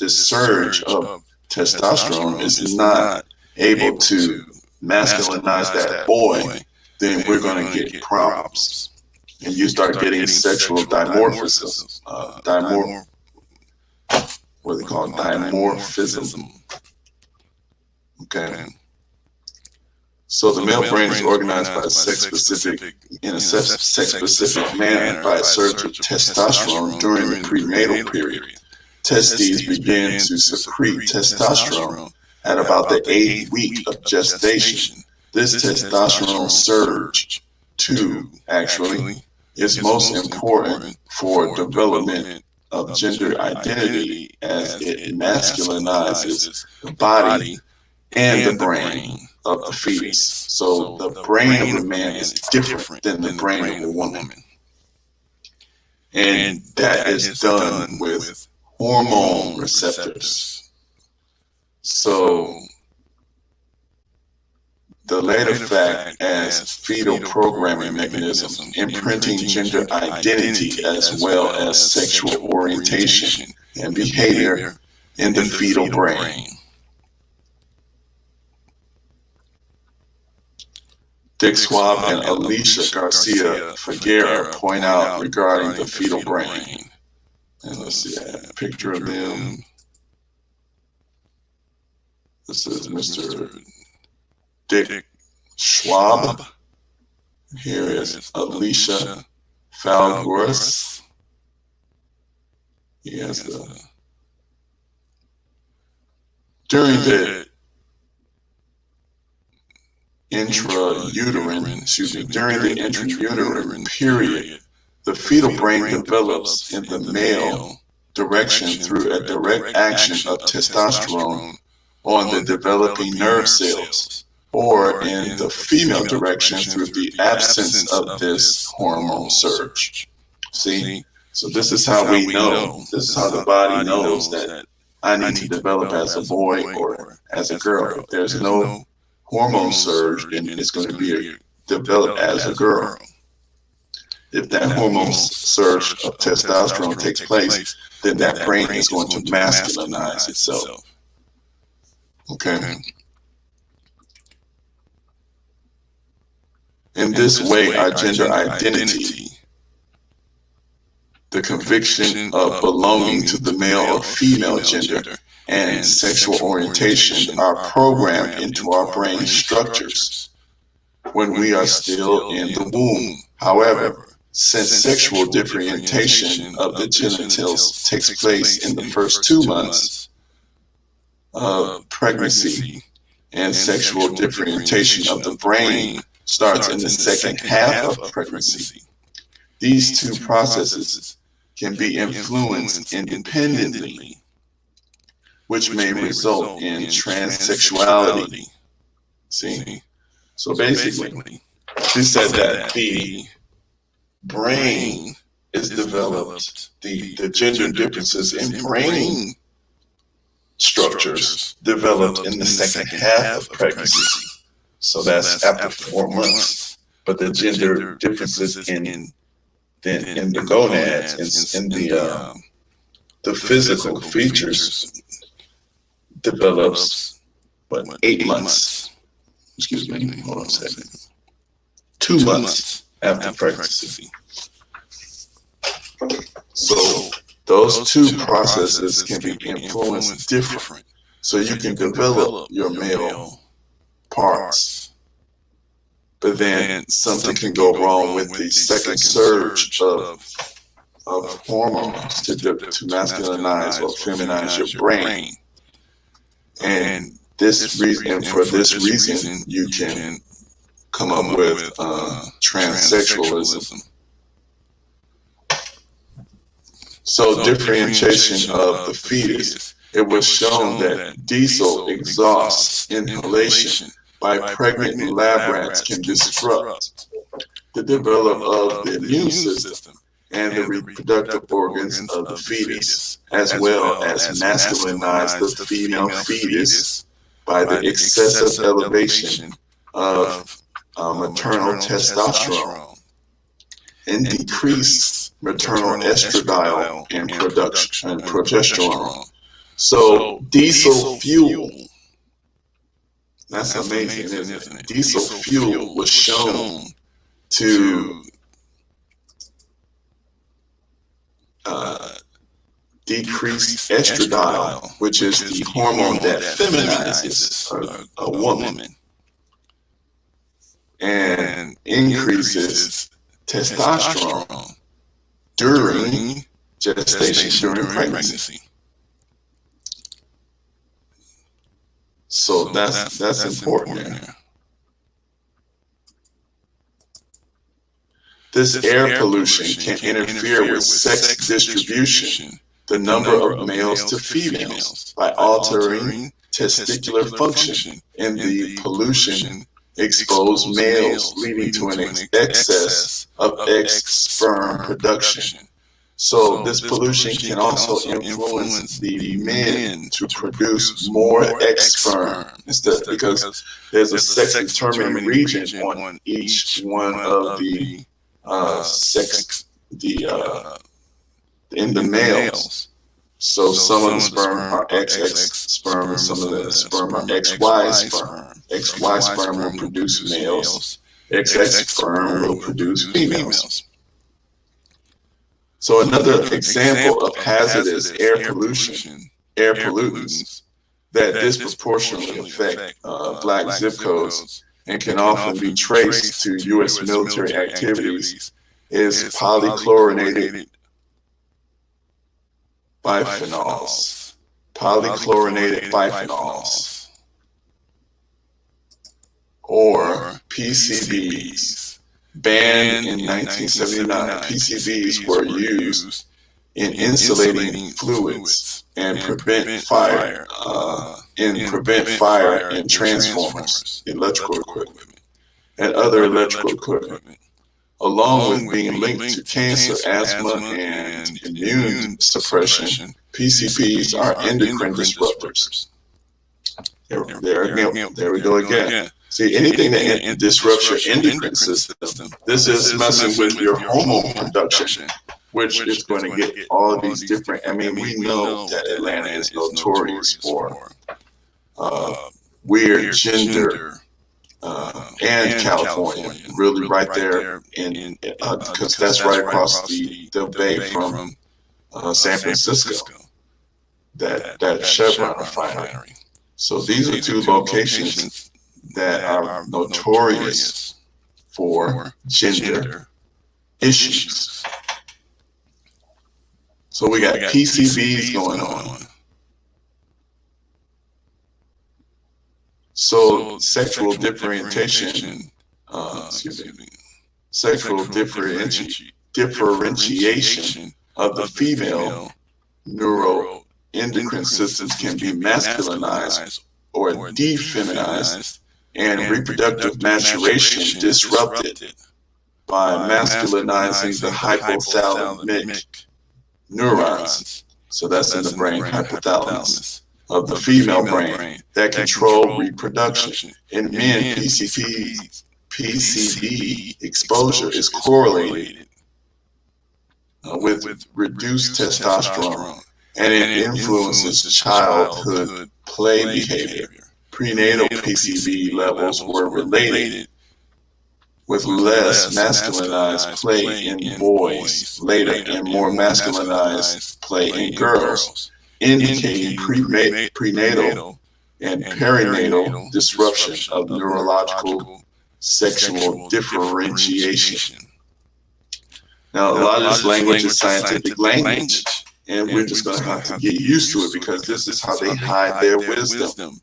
surge of testosterone is not able to masculinize that boy, then we're going to get problems. And you start getting sexual dimorphism, what they call dimorphism. Okay. So the male brain is organized by in a sex-specific manner by a surge of testosterone during the prenatal period. Testes begin to secrete testosterone at about the 8th week of gestation. This testosterone surge, actually, is most important for development of gender identity as it masculinizes the body and the brain of the fetus. So the brain of a man is different than the brain of a woman. And that is done with hormone receptors. So the latter fact as fetal programming mechanism, imprinting gender identity as well as sexual orientation and behavior in the fetal brain. Dick Schwab and Alicia Garcia Figuera point out regarding the fetal brain. And let's see a picture of them. This is Mr. Dick Schwab. Here is Alicia Falguras. He has during the intrauterine period, the fetal brain develops in the male direction through a direct action of testosterone on the developing nerve cells, or in the female direction through the absence of this hormone surge. See? So this is how we know, this is how the body knows that I need to develop as a boy or as a girl. If there's no hormone surge, then it's going to be developed as a girl. If that hormone surge of testosterone takes place, then that brain is going to masculinize itself. Okay. In this way, our gender identity, the conviction of belonging to the male or female gender, and sexual orientation are programmed into our brain structures when we are still in the womb. However, since sexual differentiation of the genitals takes place in the first 2 months of pregnancy, and sexual differentiation of the brain starts in the second half of pregnancy, these two processes can be influenced independently, which may result in transsexuality. See? So basically, she said that the brain is developed, the gender differences in brain structures developed in the second half of pregnancy. So that's after 4 months. But the gender differences in the gonads, in the physical features develops, 8 months. Excuse me, hold on a second. 2 months after pregnancy. So those two processes can be influenced different. So you can develop your male parts, but then something can go wrong with the second surge of hormones to masculinize or feminize your brain. And for this reason, you can come up with transsexualism. So differentiation of the fetus. It was shown that diesel exhaust inhalation by pregnant lab rats can disrupt the development of the immune system and the reproductive organs of the fetus, as well as masculinize the female fetus by the excessive elevation of maternal testosterone and decrease maternal estradiol and progesterone. So diesel fuel That's amazing, isn't it? Diesel fuel was shown to decrease estradiol, which is the hormone that feminizes a woman, and increases testosterone during gestation, during pregnancy. So that's important. This air pollution can interfere with sex distribution, the number of males to females, by altering testicular function, and the pollution expose males, leading to an excess of X sperm production. So this pollution can also influence the men to produce more X sperm, because there's a sex-determining region on each one of the in the males. So some of the sperm are XX sperm, and some of the sperm are XY sperm. XY sperm will produce males. XX sperm will produce females. So another example of hazardous air pollutants that disproportionately affect black zip codes and can often be traced to U.S. military activities is polychlorinated biphenyls. Polychlorinated biphenyls, or PCBs. Banned in 1979, PCBs were used in insulating fluids and prevent fire in transformers, electrical equipment, and other electrical equipment. Along with being linked to cancer, asthma, and immune suppression, PCBs are endocrine disruptors. There we go again. See, anything that disrupts your endocrine system, this is messing with your hormone production, which is going to get all of these different. I mean, we know that Atlanta is notorious for weird gender, and California, really right there in because that's right across the bay from San Francisco, that Chevron refinery. So these are two locations that are notorious for gender issues. So we got PCBs going on. So sexual differentiation of the female neuroendocrine systems can be masculinized or defeminized, and reproductive maturation disrupted by masculinizing the hypothalamic neurons. So that's in the brain, hypothalamus of the female brain that control reproduction. In men, PCB exposure is correlated with reduced testosterone, and it influences childhood play behavior. Prenatal PCB levels were related with less masculinized play in boys later and more masculinized play in girls, indicating prenatal and perinatal disruption of neurological sexual differentiation. Now, a lot of this language is scientific language, and we're just going to have to get used to it, because this is how they hide their wisdom.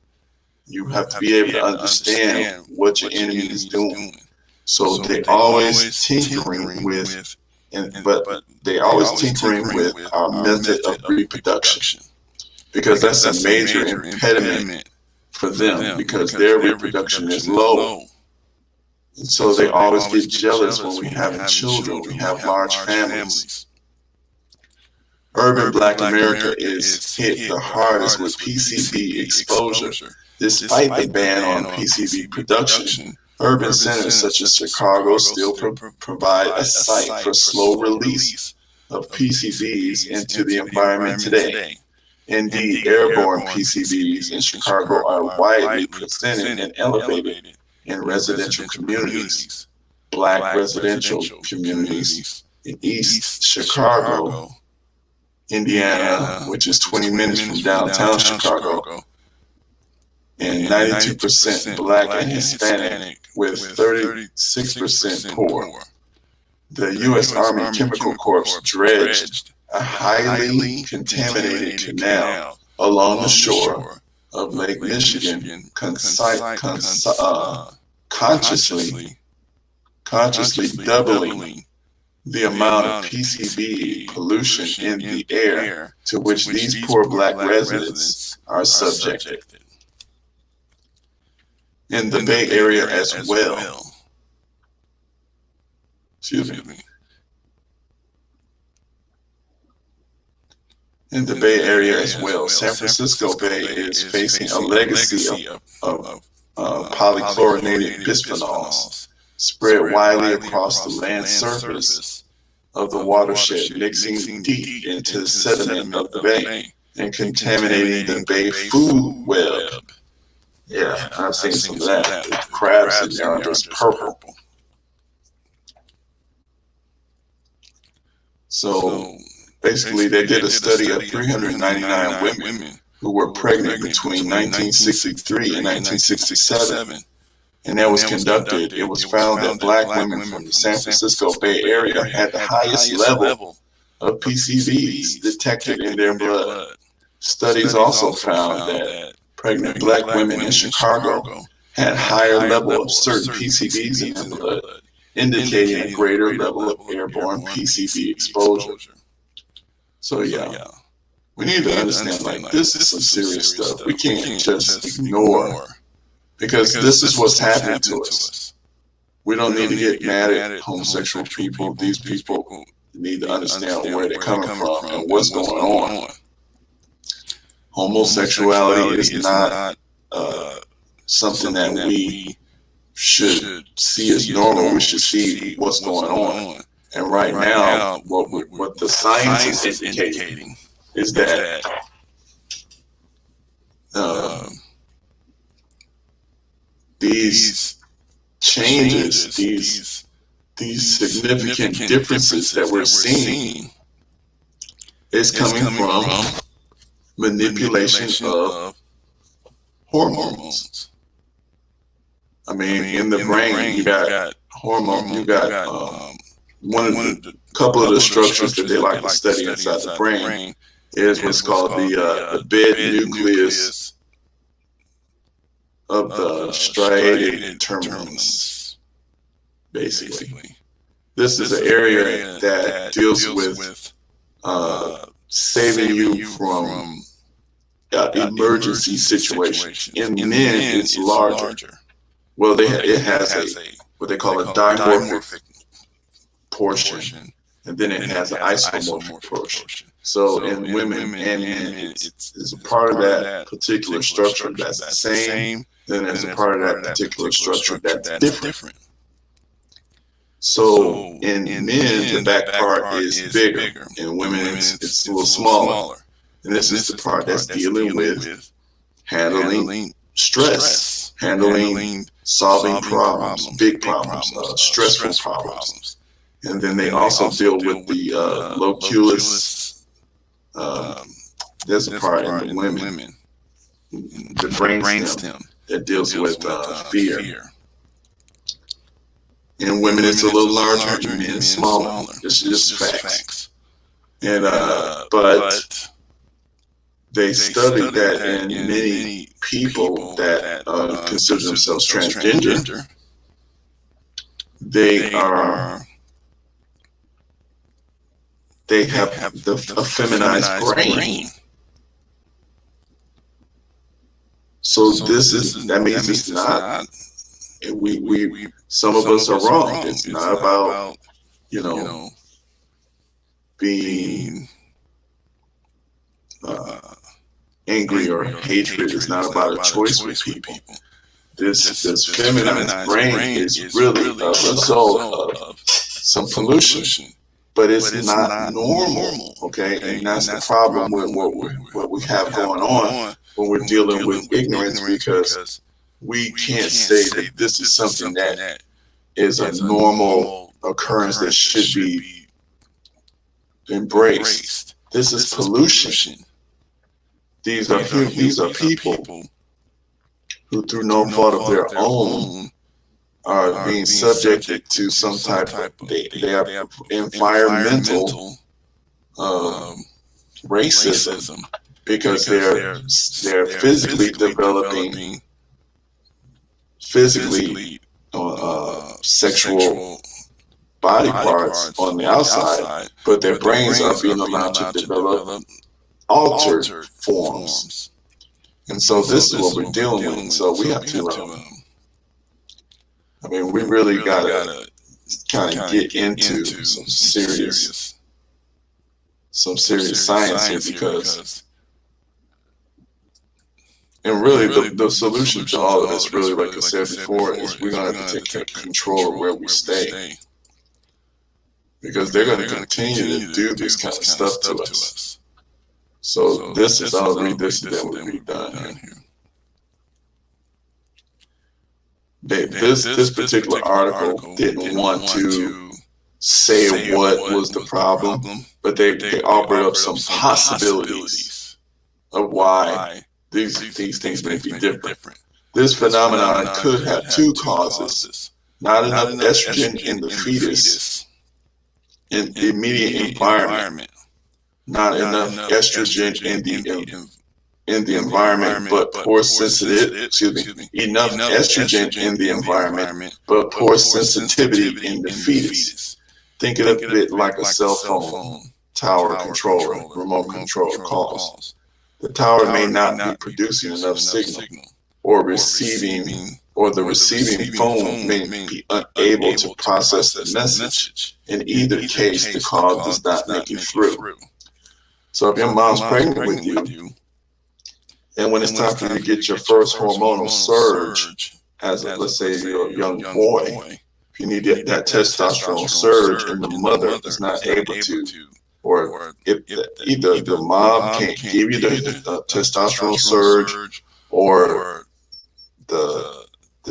You have to be able to understand what your enemy is doing. So they're always tinkering with, they're always tinkering with our method of reproduction, because that's a major impediment for them, because their reproduction is low. And so they always get jealous when we have children, we have large families. Urban Black America is hit the hardest with PCB exposure. Despite the ban on PCB production, urban centers such as Chicago still provide a site for slow release of PCBs into the environment today. Indeed, airborne PCBs in Chicago are widely presented and elevated in residential communities, Black residential communities in East Chicago, Indiana, which is 20 minutes from downtown Chicago, and 92% Black and Hispanic, with 36% poor. The U.S. Army Chemical Corps dredged a highly contaminated canal along the shore of Lake Michigan, consciously doubling the amount of PCB pollution in the air to which these poor Black residents are subjected. In the Bay Area as well. Excuse me. In the Bay Area as well, San Francisco Bay is facing a legacy of polychlorinated bisphenols spread widely across the land surface of the watershed, mixing deep into the sediment of the bay and contaminating the bay food web. Yeah, I've seen some of that. The crabs in there are just purple. So basically, they did a study of 399 women who were pregnant between 1963 and 1967. And that was conducted. It was found that Black women from the San Francisco Bay Area had the highest level of PCBs detected in their blood. Studies also found that pregnant Black women in Chicago had higher level of certain PCBs in their blood, indicating a greater level of airborne PCB exposure. So yeah, we need to understand, like, this is some serious stuff. We can't just ignore, because this is what's happening to us. We don't need to get mad at homosexual people. These people need to understand where they're coming from and what's going on. Homosexuality is not something that we should see as normal. We should see what's going on. And right now, what the science is indicating is that these changes, these significant differences that we're seeing is coming from manipulation of hormones. I mean, in the brain, you got hormone, you got couple of the structures that they like to study inside the brain is what's called the bed nucleus of the striated terminus. Basically, this is an area that deals with saving you from emergency situations. In men, it's larger. Well, it has what they call a dimorphic portion, and then it has an isomorphic portion. So in women and men, it's a part of that particular structure that's the same. Then there's a part of that particular structure that's different. So in men, the back part is bigger. In women, it's a little smaller. And this is the part that's dealing with handling stress, handling solving problems, big problems, stressful problems. And then they also deal with the locus. There's a part in the women, the brainstem, that deals with fear. In women, it's a little larger. In men, it's smaller. It's just facts. And but they studied that in many people that consider themselves transgender, they have a feminized brain. So that means it's not. We some of us are wrong. It's not about being angry or hatred. It's not about a choice with people. This feminized brain is really a result of some pollution but it's not normal. Okay, and that's the problem with what we have going on when we're dealing with ignorance, because we can't say that this is something that is a normal occurrence that should be embraced. This is pollution. These are people who, through no fault of their own, are being subjected to some type of they are environmental racism, because they're physically developing sexual body parts on the outside, but their brains are being allowed to develop altered forms. And so this is what we're dealing with. And so we have to we really gotta kind of get into some serious science here, because, and really the solution to all of this, really, like I said before, is we're gonna have to take control of where we stay, because they're gonna continue to do this kind of stuff to us. So this is, I'll read this and then we'll be done here. This particular article didn't want to say what was the problem, but they offered up some possibilities of why these things may be different. This phenomenon could have two causes: not enough estrogen in the fetus in the immediate environment, not enough estrogen in the environment, but poor enough estrogen in the environment, but poor sensitivity in the fetus. Think of it like a cell phone tower controller, remote control calls. The tower may not be producing enough signal, or the receiving phone may be unable to process the message. In either case, the call does not make it through. So if your mom's pregnant with you, and when it's time for you to get your first hormonal surge, as let's say you're a young boy, if you need that testosterone surge and the mother is not able to, or if either the mom can't give you the testosterone surge, or the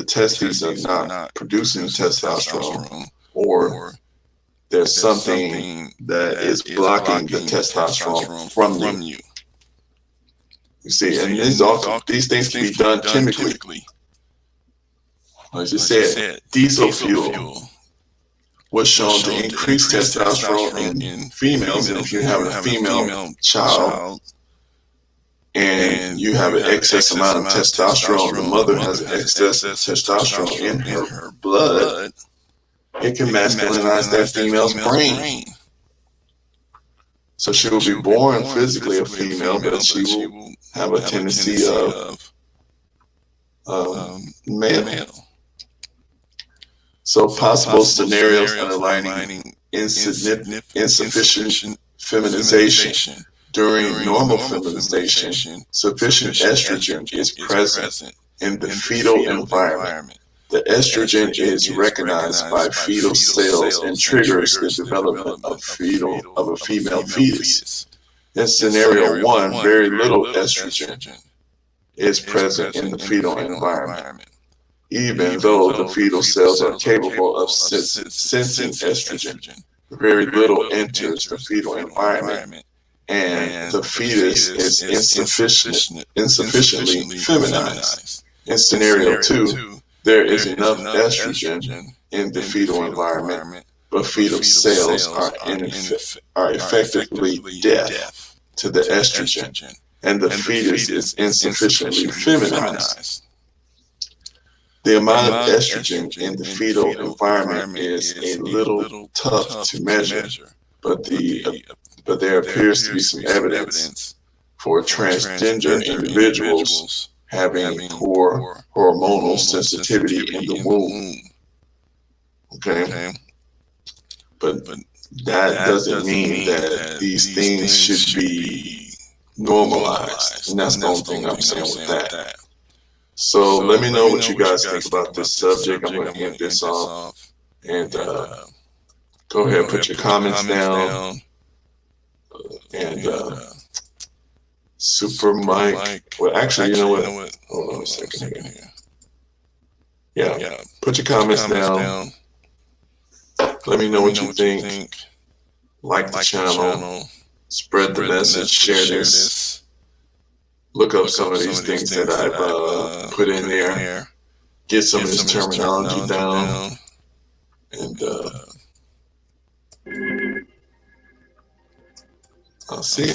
testes are not producing testosterone, or there's something that is blocking the testosterone from you. You see, and these things can be done chemically. As I said, diesel fuel was shown to increase testosterone in females, and if you have a female child and you have an excess amount of testosterone, the mother has an excess of testosterone in her blood, it can masculinize that female's brain. So she will be born physically a female, but she will have a tendency of male. So possible scenarios underlining insufficient feminization. During normal feminization, sufficient estrogen is present in the fetal environment. The estrogen is recognized by fetal cells and triggers the development of a female fetus. In scenario 1, very little estrogen is present in the fetal environment, even though the fetal cells are capable of sensing estrogen. Very little enters the fetal environment, and the fetus is insufficiently feminized. In scenario 2, there is enough estrogen in the fetal environment, but fetal cells are effectively deaf to the estrogen, and the fetus is insufficiently feminized. The amount of estrogen in the fetal environment is a little tough to measure, but there appears to be some evidence for transgender individuals having poor hormonal sensitivity in the womb. Okay? But that doesn't mean that these things should be normalized. And that's the only thing I'm saying with that. So let me know what you guys think about this subject. I'm going to end this off. And Go ahead, put your comments down. And Super Mike. Well, actually, you know what? Hold on a second here. Yeah, put your comments down. Let me know what you think. Like the channel. Spread the message. Share this. Look up some of these things that I've put in there. Get some of this terminology down. And I'll see you.